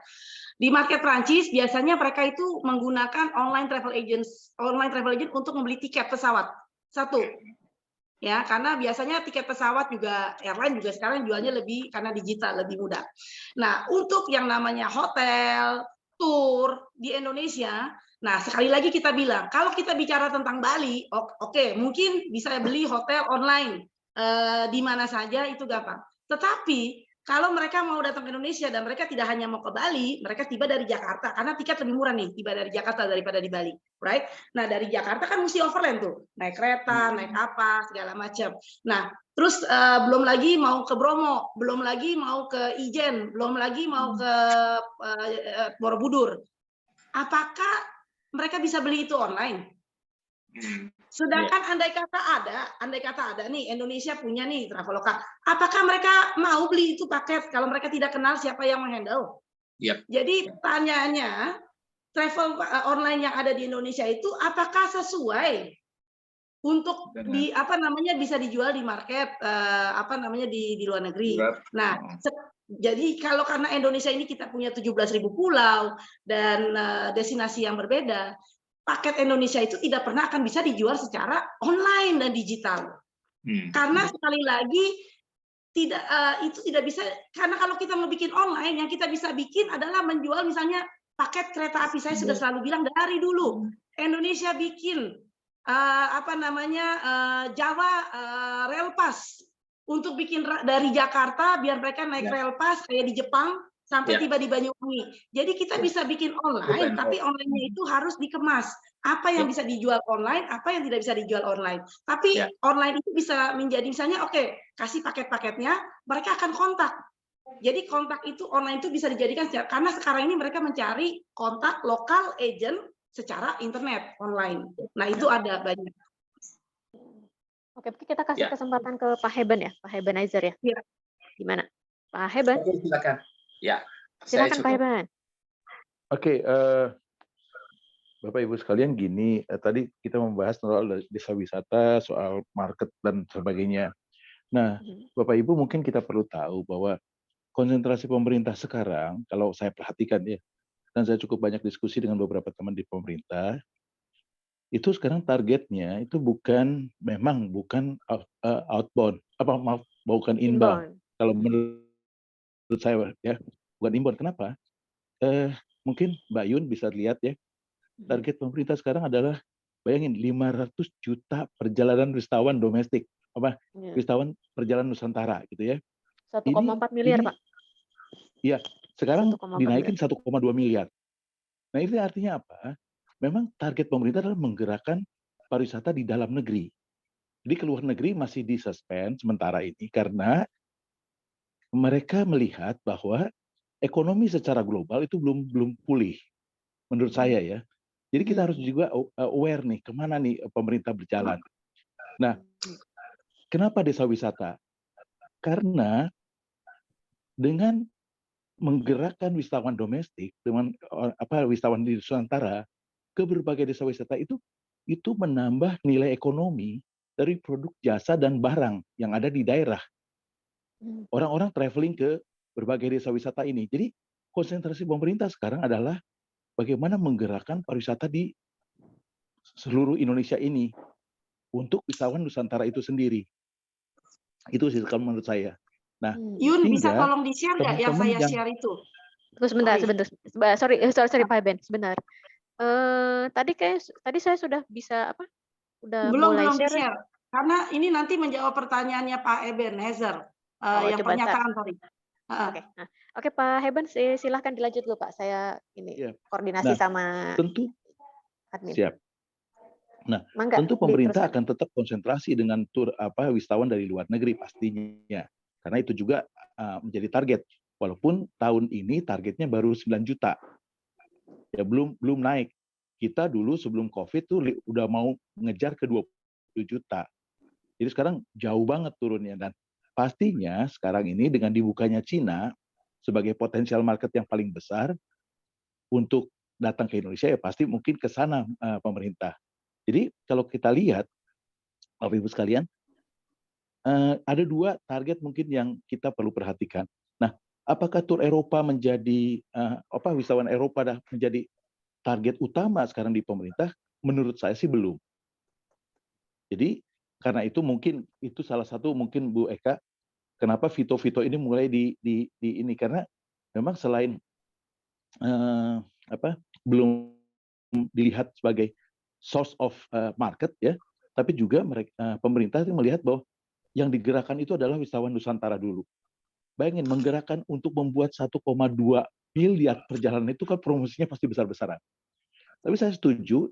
Di market Prancis biasanya mereka itu menggunakan online travel agent untuk membeli tiket pesawat. Satu, ya karena biasanya tiket pesawat juga airline juga sekarang jualnya lebih karena digital lebih mudah. Nah, untuk yang namanya hotel, tour di Indonesia, nah sekali lagi kita bilang kalau kita bicara tentang Bali, oke, mungkin bisa beli hotel online di mana saja itu gampang. Tetapi kalau mereka mau datang ke Indonesia dan mereka tidak hanya mau ke Bali, mereka tiba dari Jakarta karena tiket lebih murah nih tiba dari Jakarta daripada di Bali, right? Nah dari Jakarta kan mesti overland tuh, naik kereta, naik apa segala macam. Nah terus belum lagi mau ke Bromo, belum lagi mau ke Ijen, belum lagi mau ke Borobudur. Apakah mereka bisa beli itu online? Sedangkan andai kata ada nih Indonesia punya nih Traveloka, apakah mereka mau beli itu paket kalau mereka tidak kenal siapa yang menghandle? Jadi pertanyaannya, travel online yang ada di Indonesia itu apakah sesuai untuk bisa dijual di market di luar negeri? Nah, jadi kalau karena Indonesia ini kita punya 17.000 pulau dan destinasi yang berbeda, paket Indonesia itu tidak pernah akan bisa dijual secara online dan digital. Karena sekali lagi itu tidak bisa, karena kalau kita mau bikin online yang kita bisa bikin adalah menjual misalnya paket kereta api. Saya sudah selalu bilang dari dulu Indonesia bikin Jawa Rail Pass untuk bikin dari Jakarta biar mereka naik Rail Pass kayak di Jepang sampai tiba di Banyuwangi. Jadi kita bisa bikin online, tapi online-nya itu harus dikemas. Apa yang bisa dijual online, apa yang tidak bisa dijual online. Tapi online itu bisa menjadi misalnya kasih paket-paketnya, mereka akan kontak. Jadi kontak itu online itu bisa dijadikan karena sekarang ini mereka mencari kontak lokal agent secara internet online. Nah, itu ada banyak. Oke, kita kasih kesempatan ke Pak Heben ya, Pak Hebenizer ya. Gimana? Pak Heben? Oke, silakan. Ya. Silakan Pak Heben. Oke, Bapak Ibu sekalian gini, tadi kita membahas soal desa wisata, soal market dan sebagainya. Nah, Bapak Ibu mungkin kita perlu tahu bahwa konsentrasi pemerintah sekarang, kalau saya perhatikan ya, dan saya cukup banyak diskusi dengan beberapa teman di pemerintah, itu sekarang targetnya itu bukan outbound, bukan inbound. Kalau menurut saya ya, bukan inbound. Kenapa? Mungkin Mbak Yun bisa lihat ya, target pemerintah sekarang adalah bayangin 500 juta perjalanan wisatawan domestik, wisatawan perjalanan Nusantara gitu ya. 1,4 miliar Pak. Iya, sekarang dinaikin 1,2 miliar. Nah ini artinya apa? Memang target pemerintah adalah menggerakkan pariwisata di dalam negeri. Jadi ke luar negeri masih disuspend sementara ini karena mereka melihat bahwa ekonomi secara global itu belum pulih, menurut saya ya. Jadi kita harus juga aware nih kemana nih pemerintah berjalan. Nah, kenapa desa wisata? Karena dengan menggerakkan wisatawan domestik, dengan wisatawan di Nusantara ke berbagai desa wisata itu menambah nilai ekonomi dari produk jasa dan barang yang ada di daerah. Orang-orang traveling ke berbagai desa wisata ini. Jadi konsentrasi pemerintah sekarang adalah bagaimana menggerakkan pariwisata di seluruh Indonesia ini untuk wisatawan Nusantara itu sendiri. Itu sih kalau menurut saya. Nah, Yun bisa tolong di-share nggak yang saya share itu? Tunggu sebentar. Sorry Pak Heben, sebentar. Tadi saya sudah bisa Belum mulai di-share. Karena ini nanti menjawab pertanyaannya Pak Ebenezer yang pernyataan tadi. Oke, Pak Heben silahkan dilanjut dulu Pak. Saya koordinasi sama admin. Siap. Nah, tentu pemerintah akan tetap konsentrasi dengan wisatawan dari luar negeri pastinya. Karena itu juga menjadi target. Walaupun tahun ini targetnya baru 9 juta. Ya belum naik. Kita dulu sebelum COVID tuh udah mau ngejar ke 20 juta. Jadi sekarang jauh banget turunnya. Dan pastinya sekarang ini dengan dibukanya Cina sebagai potensial market yang paling besar untuk datang ke Indonesia, ya pasti mungkin ke sana pemerintah. Jadi kalau kita lihat, Bapak Ibu sekalian, ada 2 target mungkin yang kita perlu perhatikan. Nah, apakah tur Eropa menjadi wisatawan Eropa dah menjadi target utama sekarang di pemerintah? Menurut saya sih belum. Jadi karena itu mungkin itu salah satu mungkin Bu Eka kenapa Vito ini mulai di ini karena memang selain belum dilihat sebagai source of market ya, tapi juga pemerintah itu melihat bahwa yang digerakkan itu adalah wisatawan Nusantara dulu. Bayangin menggerakkan untuk membuat 1,2 miliar perjalanan itu kan promosinya pasti besar-besaran. Tapi saya setuju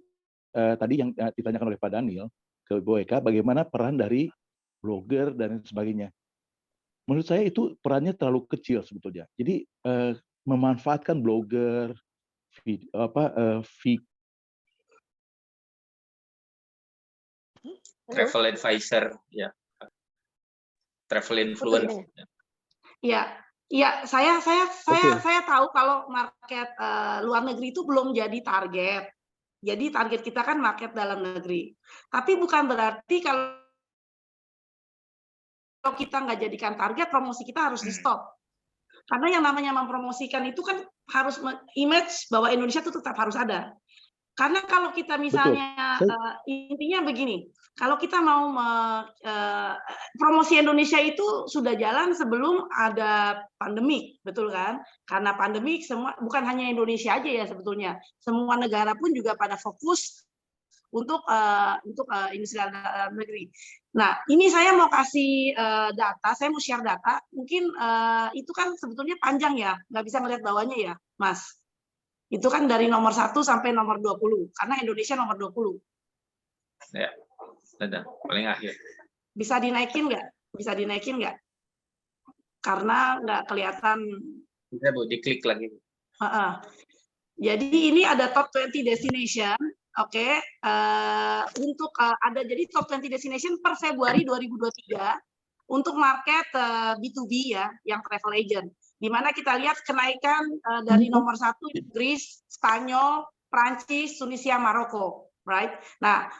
tadi yang ditanyakan oleh Pak Daniel ke Bu Eka, bagaimana peran dari blogger dan sebagainya. Menurut saya itu perannya terlalu kecil sebetulnya. Jadi memanfaatkan blogger, travel advisor, ya, travel influencer. Ya, saya tahu kalau market luar negeri itu belum jadi target. Jadi target kita kan market dalam negeri. Tapi bukan berarti kalau kita nggak jadikan target, promosi kita harus di stop. Karena yang namanya mempromosikan itu kan harus image bahwa Indonesia itu tetap harus ada. Karena kalau kita misalnya intinya begini, kalau kita mau promosi Indonesia itu sudah jalan sebelum ada pandemik, betul kan? Karena pandemik semua bukan hanya Indonesia aja ya sebetulnya, semua negara pun juga pada fokus untuk industri dalam negeri. Nah, ini saya mau kasih data, saya mau share data. Mungkin itu kan sebetulnya panjang ya, nggak bisa ngelihat bawahnya ya, Mas. Itu kan dari nomor 1 sampai nomor 20, karena Indonesia nomor 20. Ya, ada paling akhir. Bisa dinaikin nggak? Bisa dinaikin nggak? Karena nggak kelihatan. Bisa Bu, diklik lagi. Jadi ini ada top 20 destination, oke. Untuk ada jadi top 20 destination per Februari 2023 untuk market B2B ya, yang travel agent. Di mana kita lihat kenaikan dari nomor 1 Inggris, Spanyol, Prancis, Tunisia, Maroko, right? Nah,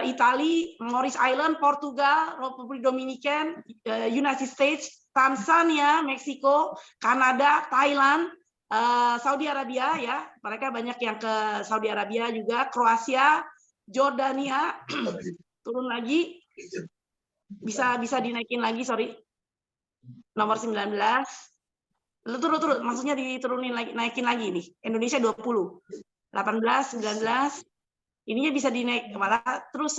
Italia, Maurice Island, Portugal, Republik Dominikan, United States, Tanzania, Meksiko, Kanada, Thailand, Saudi Arabia ya, mereka banyak yang ke Saudi Arabia juga, Kroasia, Jordania, turun lagi, bisa dinaikin lagi, sorry, nomor 19. Turun, maksudnya diturunin lagi, naikin lagi nih. Indonesia 20, 18, 19, ininya bisa dinaik malah terus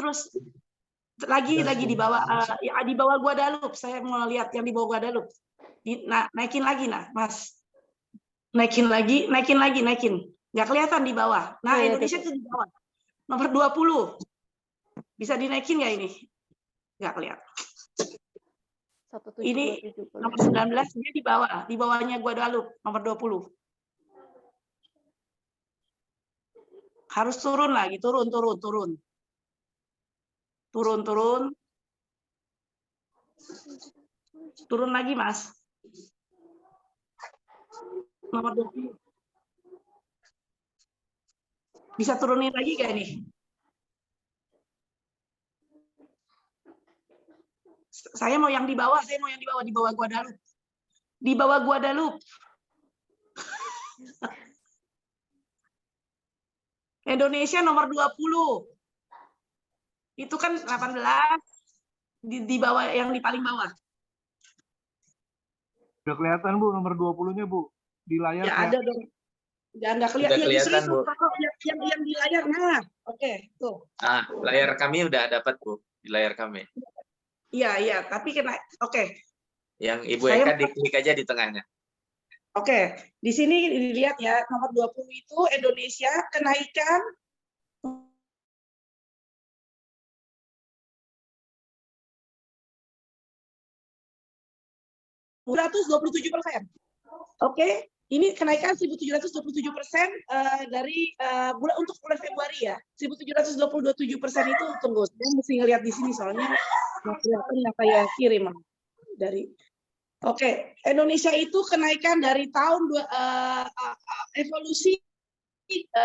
lagi di bawah di bawah Guadeloupe. Saya mau lihat yang di bawah Guadeloupe. Naikin lagi nah, Mas. Naikin lagi. Nggak kelihatan di bawah. Nah, Indonesia itu di bawah. Nomor 20. Bisa dinaikin nggak ini? Nggak kelihatan. Ini nomor 19 dia di bawahnya Guadeloupe nomor 20. Harus turun lagi, turun. Turun lagi, Mas. Nomor 20. Bisa turunin lagi nggak nih? Saya mau yang di bawah, di bawah Guadeloupe. Di bawah Guadeloupe. Indonesia nomor 20. Itu kan 18 di bawah, yang di paling bawah. Udah kelihatan Bu nomor 20-nya Bu di layar. Ya ada dong. Ya nggak kelihatan. Udah kelihatan Bu. Yang di layar. Nah, oke, tuh. Layar kami udah dapat Bu, di layar kami. Iya, tapi kena. Oke. Yang Ibu Eka diklik aja di tengahnya. Oke, di sini dilihat ya, nomor 20 itu Indonesia kenaikan %127%. Oke, ini kenaikan 1.727% dari untuk bulan Februari ya. 1.727% itu tunggu, saya mesti ngelihat di sini soalnya kelihatan yang saya kirim dari. Oke, Indonesia itu kenaikan dari tahun evolusi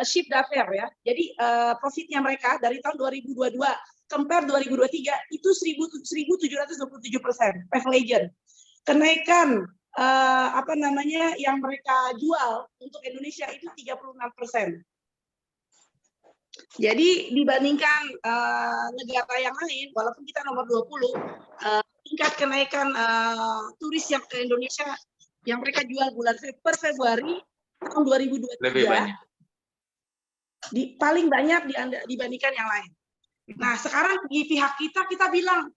shift d'affaires ya. Jadi profitnya mereka dari tahun 2022 compare 2023 itu 1.727%. Travel agent. Kenaikan apa namanya yang mereka jual untuk Indonesia itu 36%. Jadi dibandingkan negara yang lain, walaupun kita nomor 20, tingkat kenaikan turis yang ke Indonesia yang mereka jual bulan per Februari tahun 2023 lebih banyak. Paling banyak dibandingkan yang lain. Nah, sekarang di pihak kita bilang,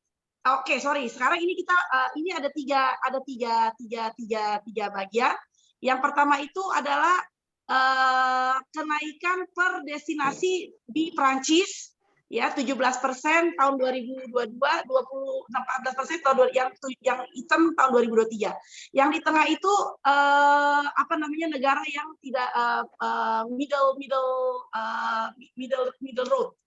oke, sorry, sekarang ini kita ini ada tiga bagian. Yang pertama itu adalah kenaikan per destinasi di Prancis, ya 17% tahun 2022, 14% tahun yang hitam tahun 2023. Yang di tengah itu apa namanya negara yang tidak middle road,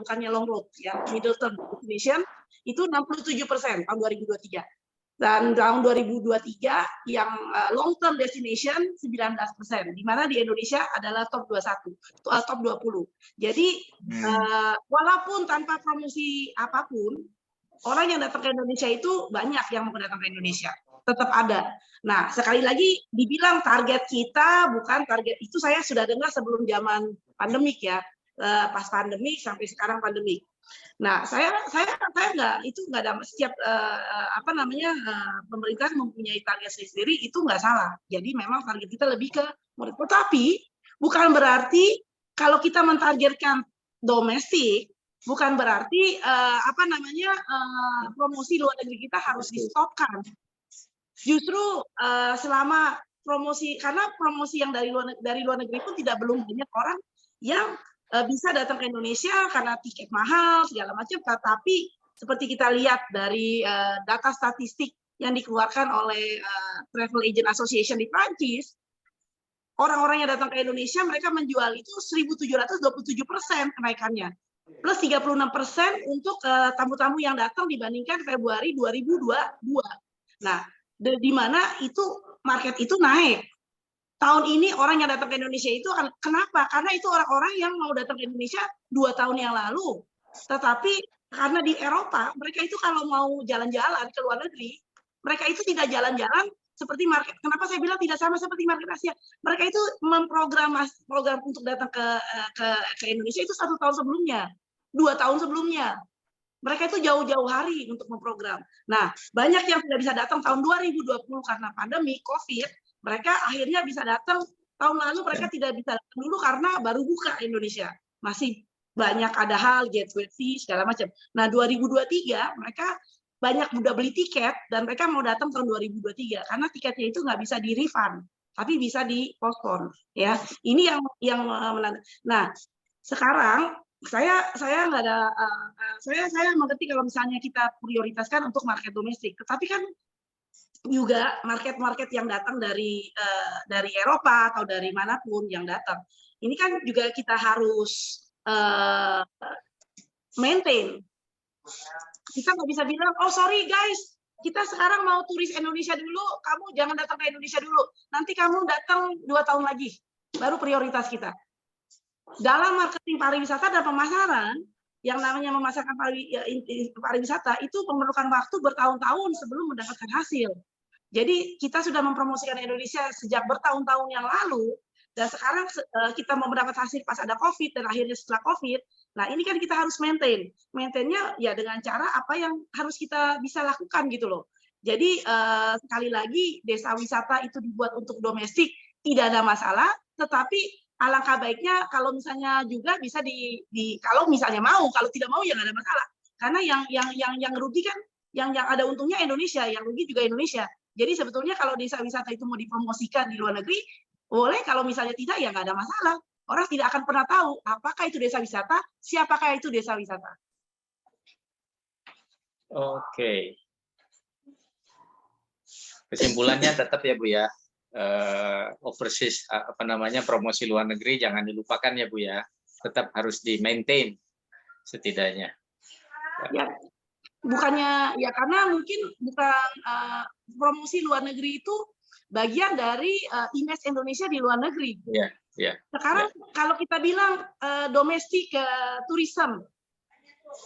bukannya long road, ya middle term destination itu 67% tahun 2023. Dan tahun 2023 yang long term destination 19%, di mana di Indonesia adalah top 21, top 20. Jadi walaupun tanpa promosi apapun, orang yang datang ke Indonesia itu banyak yang mau datang ke Indonesia, tetap ada. Nah, sekali lagi dibilang target kita bukan target itu, saya sudah dengar sebelum zaman pandemik ya, pas pandemik sampai sekarang pandemik. Nah, saya nggak ada setiap apa namanya pemerintah mempunyai target sendiri, itu nggak salah. Jadi memang target kita lebih ke murid. Tetapi bukan berarti kalau kita mentargetkan domestik, bukan berarti apa namanya promosi luar negeri kita harus di-stopkan. Justru selama promosi, karena promosi yang dari luar negeri pun belum banyak orang yang bisa datang ke Indonesia karena tiket mahal segala macam, tapi seperti kita lihat dari data statistik yang dikeluarkan oleh Travel Agent Association di Prancis, orang-orang yang datang ke Indonesia mereka menjual itu 1.727% kenaikannya, plus 36% untuk tamu-tamu yang datang dibandingkan Februari 2022. Nah, di mana itu market itu naik. Tahun ini orang yang datang ke Indonesia itu kenapa? Karena itu orang-orang yang mau datang ke Indonesia 2 tahun yang lalu. Tetapi karena di Eropa, mereka itu kalau mau jalan-jalan ke luar negeri, mereka itu tidak jalan-jalan seperti market. Kenapa saya bilang tidak sama seperti market Asia? Mereka itu program untuk datang ke Indonesia itu 1 tahun sebelumnya, 2 tahun sebelumnya. Mereka itu jauh-jauh hari untuk memprogram. Nah, banyak yang tidak bisa datang tahun 2020 karena pandemi, COVID. Mereka akhirnya bisa datang tahun lalu, mereka tidak bisa datang dulu karena baru buka Indonesia. Masih banyak ada hal, gateway fee, segala macam. Nah, 2023 mereka banyak udah beli tiket dan mereka mau datang tahun 2023 karena tiketnya itu nggak bisa di-refund, tapi bisa di-postpone. Ya, ini yang nah, sekarang saya nggak ada saya mengerti kalau misalnya kita prioritaskan untuk market domestik, tetapi kan juga market-market yang datang dari Eropa atau dari manapun yang datang, ini kan juga kita harus maintain. Kita nggak bisa bilang, oh sorry guys, kita sekarang mau turis Indonesia dulu, kamu jangan datang ke Indonesia dulu, nanti kamu datang 2 tahun lagi, baru prioritas kita. Dalam marketing pariwisata dan pemasaran, yang namanya memasarkan pariwisata itu memerlukan waktu bertahun-tahun sebelum mendapatkan hasil. Jadi kita sudah mempromosikan Indonesia sejak bertahun-tahun yang lalu, dan sekarang kita mau mendapat hasil pas ada COVID dan akhirnya setelah COVID. Nah, ini kan kita harus maintain. Maintainnya ya dengan cara apa yang harus kita bisa lakukan gitu loh. Jadi sekali lagi desa wisata itu dibuat untuk domestik tidak ada masalah, tetapi alangkah baiknya kalau misalnya juga bisa kalau misalnya mau, kalau tidak mau ya nggak ada masalah. Karena yang rugi kan yang ada untungnya Indonesia, yang rugi juga Indonesia. Jadi sebetulnya kalau desa wisata itu mau dipromosikan di luar negeri, boleh, kalau misalnya tidak ya nggak ada masalah. Orang tidak akan pernah tahu apakah itu desa wisata, siapakah itu desa wisata. Oke. Kesimpulannya tetap ya Bu ya, overseas apa namanya promosi luar negeri jangan dilupakan ya Bu ya, tetap harus di maintain setidaknya. Ya, bukannya ya karena mungkin bukan promosi luar negeri itu bagian dari image Indonesia di luar negeri. Ya. Sekarang kalau kita bilang domestic tourism,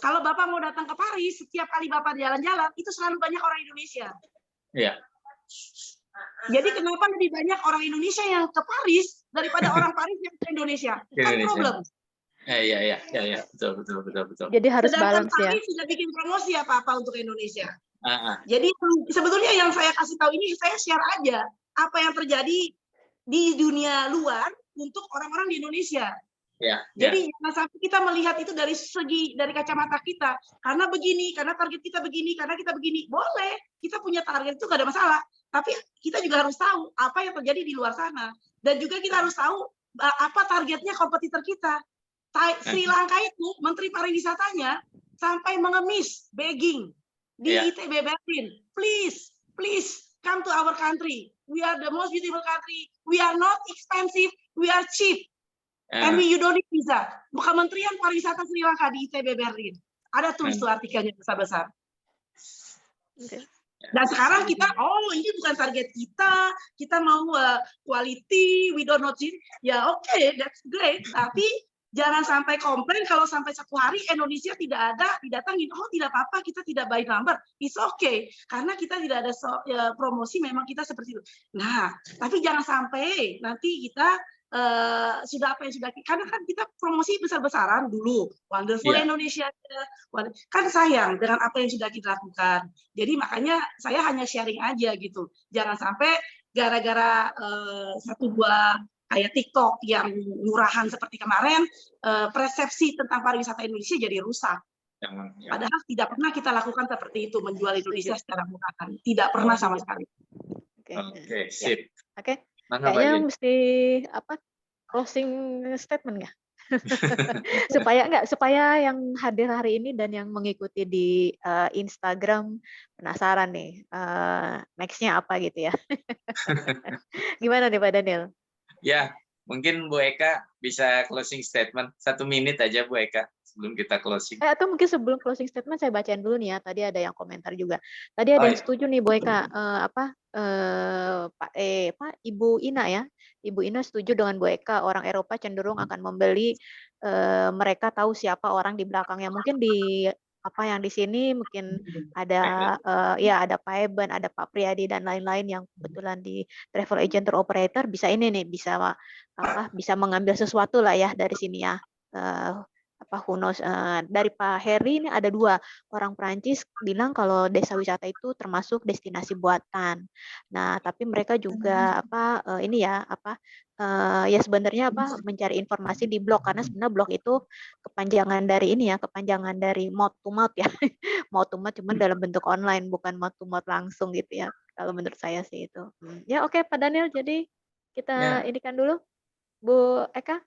Kalau Bapak mau datang ke Paris, setiap kali Bapak jalan-jalan, itu selalu banyak orang Indonesia. Iya. Jadi kenapa lebih banyak orang Indonesia yang ke Paris daripada orang Paris yang ke Indonesia? Kan Indonesia. problem. Iya, betul. Jadi harus Sedangkan balance ya. Paris sudah bikin promosi apa-apa untuk Indonesia. Ah, ah. Jadi sebetulnya yang saya kasih tahu ini, saya share aja apa yang terjadi di dunia luar untuk orang-orang di Indonesia. Ya, Jadi jangan sampai kita melihat itu dari kacamata kita. Karena begini, karena target kita begini, karena kita begini. Boleh, kita punya target itu nggak ada masalah. Tapi kita juga harus tahu apa yang terjadi di luar sana. Dan juga kita harus tahu apa targetnya kompetitor kita. Sri Lanka itu, Menteri Pariwisatanya sampai mengemis, begging di ITB Berlin. Please come to our country. We are the most beautiful country. We are not expensive. We are cheap. And you don't need visa. Kementerian Pariwisata Sri Lanka di ITB Berlin. Ada tulis tuh artikelnya besar-besar. Okay. Dan sekarang kita, ini bukan target kita. Kita mau quality, we don't know it. Ya oke, that's great. Tapi jangan sampai komplain kalau sampai 1 hari Indonesia tidak ada, didatangin. Oh tidak apa-apa, kita tidak by number. It's okay. Karena kita tidak ada promosi, memang kita seperti itu. Nah, tapi jangan sampai nanti kita sudah apa yang sudah, karena kan kita promosi besar-besaran dulu, Wonderful Indonesia, kan sayang dengan apa yang sudah kita lakukan. Jadi makanya saya hanya sharing aja gitu. Jangan sampai gara-gara 1-2 kayak TikTok yang murahan seperti kemarin, persepsi tentang pariwisata Indonesia jadi rusak. Padahal tidak pernah kita lakukan seperti itu, menjual Indonesia secara murahan. Tidak pernah sama sekali. Oke, sip. Oke. Kayaknya mesti closing statement nggak? supaya yang hadir hari ini dan yang mengikuti di Instagram penasaran nih nextnya apa gitu ya. Gimana nih Pak Daniel? Ya, mungkin Bu Eka bisa closing statement 1 menit aja Bu Eka sebelum kita closing. Atau mungkin sebelum closing statement saya bacain dulu nih ya. Tadi ada yang komentar juga. Tadi ada yang setuju nih Bu Eka. Ibu Ina ya. Ibu Ina setuju dengan Bu Eka. Orang Eropa cenderung akan membeli. Mereka tahu siapa orang di belakangnya. Mungkin yang di sini mungkin ada ada Pak Eben, ada Pak Priyadi dan lain-lain yang kebetulan di travel agent or operator bisa bisa mengambil sesuatu lah ya dari sini ya. Dari Pak Heri ini ada 2 orang Perancis bilang kalau desa wisata itu termasuk destinasi buatan. Nah, tapi mereka juga sebenarnya mencari informasi di blog, karena sebenarnya blog itu kepanjangan dari mouth to mouth ya. Mouth to mouth cuman dalam bentuk online, bukan mouth to mouth langsung gitu ya. Kalau menurut saya sih itu. Ya oke, Pak Daniel, jadi kita inikan dulu. Bu Eka,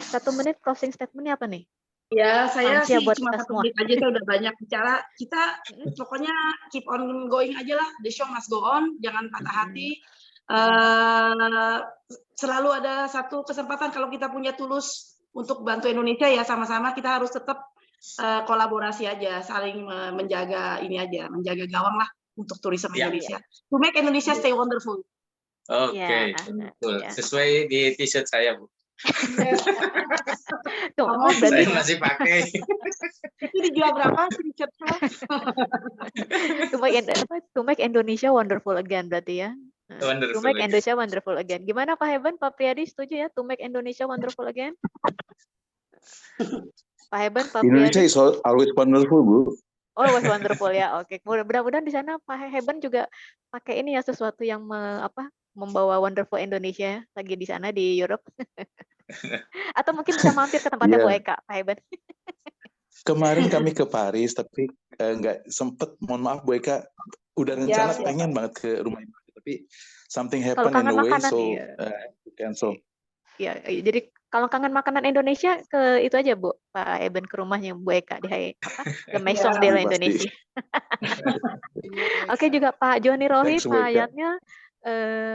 1 menit closing statement-nya apa nih? Ya, saya sih buat cuma 1 menit aja, saya udah banyak bicara. Kita pokoknya keep on going aja lah. The show must go on, jangan patah hati. Selalu ada satu kesempatan kalau kita punya tulus untuk bantu Indonesia ya, sama-sama kita harus tetap kolaborasi aja, saling menjaga menjaga gawang lah untuk turisme Indonesia. To make Indonesia stay wonderful. Oke, sesuai di t-shirt saya Bu. Saya masih pakai. Itu dijual berapa t-shirtnya? To make Indonesia wonderful again berarti ya. Wonderful to make Indonesia wonderful again. Gimana Pak Heben, Pak Priyadi setuju ya? To make Indonesia wonderful again. Pak Heben, Pak Indonesia Priyadi. is always wonderful Bu. Always wonderful ya. Oke. Mudah-mudahan di sana Pak Heben juga pakai ini ya, sesuatu yang membawa wonderful Indonesia lagi di sana di Europe. Atau mungkin bisa mampir ke tempatnya Bu Eka, Pak Heben. Kemarin kami ke Paris tapi nggak sempet, mohon maaf Bu Eka, udah rencana pengen banget ke rumah Ibu, tapi something happen in the way so cancel. Ya, jadi kalau kangen makanan Indonesia ke itu aja Bu, Pak Eben ke rumahnya Bu Eka di The Maison de la Indonesia. Oke, juga Pak Joni Rohi, Pak Yatnya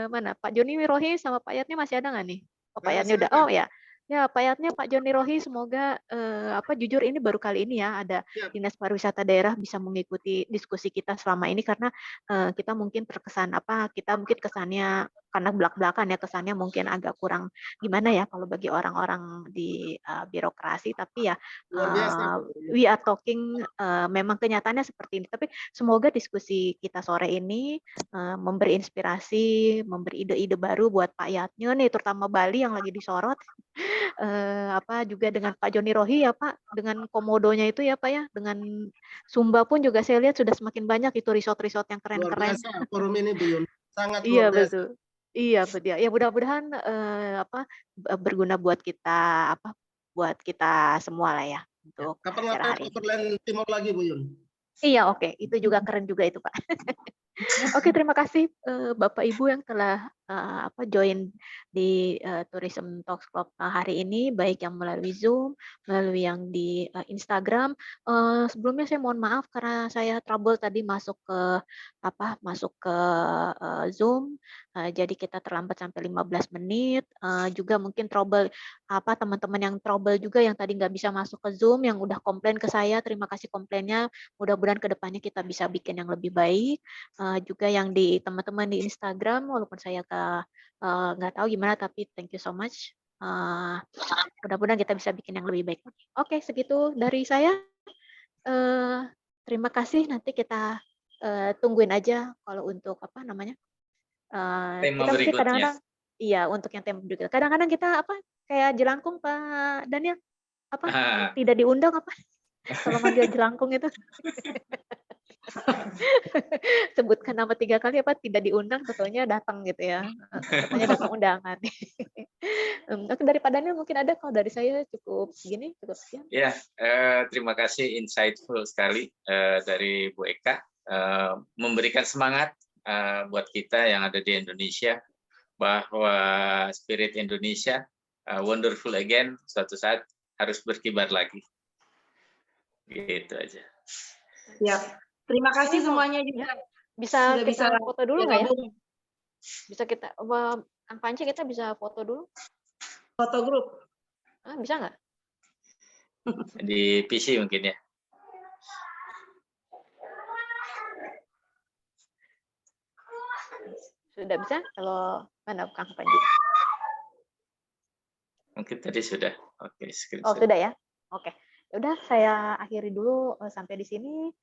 mana? Pak Joni Rohi sama Pak Yatnya masih ada nggak nih? Oh, Pak Yatnya udah. Oh ya. Ya, Pak Yatnya, Pak Joni Rohi, semoga jujur ini baru kali ini ya ada Dinas Pariwisata Daerah bisa mengikuti diskusi kita selama ini, karena kita mungkin terkesan kita mungkin kesannya karena belak-belakan ya kesannya mungkin agak kurang gimana ya kalau bagi orang-orang di birokrasi, tapi ya Luar biasa. we are talking memang kenyataannya seperti ini. Tapi semoga diskusi kita sore ini memberi inspirasi, memberi ide-ide baru buat Pak Yatnyo nih, terutama Bali yang lagi disorot. Juga dengan Pak Joni Rohi ya Pak, dengan komodonya itu ya Pak ya, dengan Sumba pun juga saya lihat sudah semakin banyak itu resort-resort yang Luar keren-keren. biasa forum ini Bu Yun. Sangat Iya luar biasa. betul. Iya betul. Ya mudah-mudahan berguna buat kita buat kita semua lah ya untuk acara Kapan-kapan hari ini. Overland Timur lagi Bu Yun. Iya oke, itu juga keren juga itu Pak. Oke, terima kasih Bapak Ibu yang telah join di Tourism Talks Club hari ini, baik yang melalui Zoom, melalui yang di Instagram. Sebelumnya saya mohon maaf karena saya trouble tadi masuk ke Zoom, jadi kita terlambat sampai 15 menit. Juga mungkin trouble teman-teman yang trouble juga yang tadi nggak bisa masuk ke Zoom, yang udah komplain ke saya, terima kasih komplainnya. Mudah-mudahan kedepannya kita bisa bikin yang lebih baik. Juga yang di teman-teman di Instagram, walaupun saya nggak tahu gimana, tapi thank you so much. Mudah-mudahan kita bisa bikin yang lebih baik. Oke, segitu dari saya. Terima kasih. Nanti kita tungguin aja kalau untuk tema kita mungkin berikutnya. kadang-kadang, iya untuk yang tema berikutnya. Kadang-kadang kita kayak jelangkung Pak Daniel, tidak diundang kalau manggil jelangkung itu. Sebutkan nama 3 kali tidak diundang, tentunya datang gitu ya. Katanya dapat undangan. Oke, dari Pak Daniel mungkin ada, kalau dari saya cukup segini, cukup sekian. Ya, terima kasih insightful sekali dari Bu Eka, memberikan semangat buat kita yang ada di Indonesia bahwa spirit Indonesia wonderful again, suatu saat harus berkibar lagi. Gitu aja. Ya, terima kasih semuanya juga. Bisa Sudah kita bisa foto dulu nggak ya? gabung. Bisa kita, Kang Panci, kita bisa foto dulu? Foto grup. Bisa nggak? Di PC mungkin ya. Sudah bisa? Kalau mana Kang Panji? Mungkin tadi sudah. Oke, Oh, sudah ya? Oke. Udah, saya akhiri dulu sampai di sini.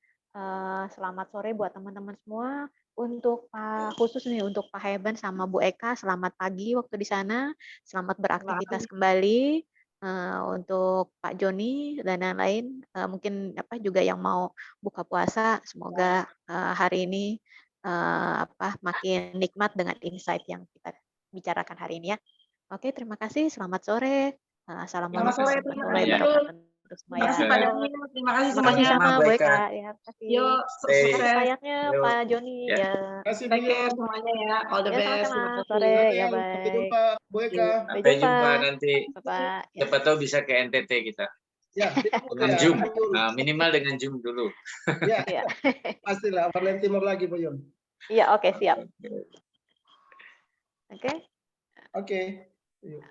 Selamat sore buat teman-teman semua. Untuk khusus nih untuk Pak Heben sama Bu Eka, selamat pagi waktu di sana. Selamat beraktivitas kembali. Untuk Pak Joni dan lain-lain, mungkin juga yang mau buka puasa, semoga hari ini makin nikmat dengan insight yang kita bicarakan hari ini ya. Oke, terima kasih. Selamat sore. Assalamualaikum warahmatullahi wabarakatuh. Terima kasih Pak Daniel, terima kasih Terima kasih semuanya. sama Bu Eka. Ya, terima kasih. Yuk, sukses. Sayangnya Pak Joni. Ya. Ya. Terima kasih Bu Take care Yun. semuanya ya. All the Ya, best. sama-sama. Terima kasih. Sore. Ya, Sampai baik. jumpa Bu Eka. Sampai jumpa nanti. Bapak. Ya. Siapa tahu bisa ke NTT kita. Ya, Dengan Zoom. Nah, minimal dengan Zoom dulu. Ya, Ya. pastilah Overland Timur lagi Bu Yun. Iya, oke, siap. Oke. Oke. Yuk.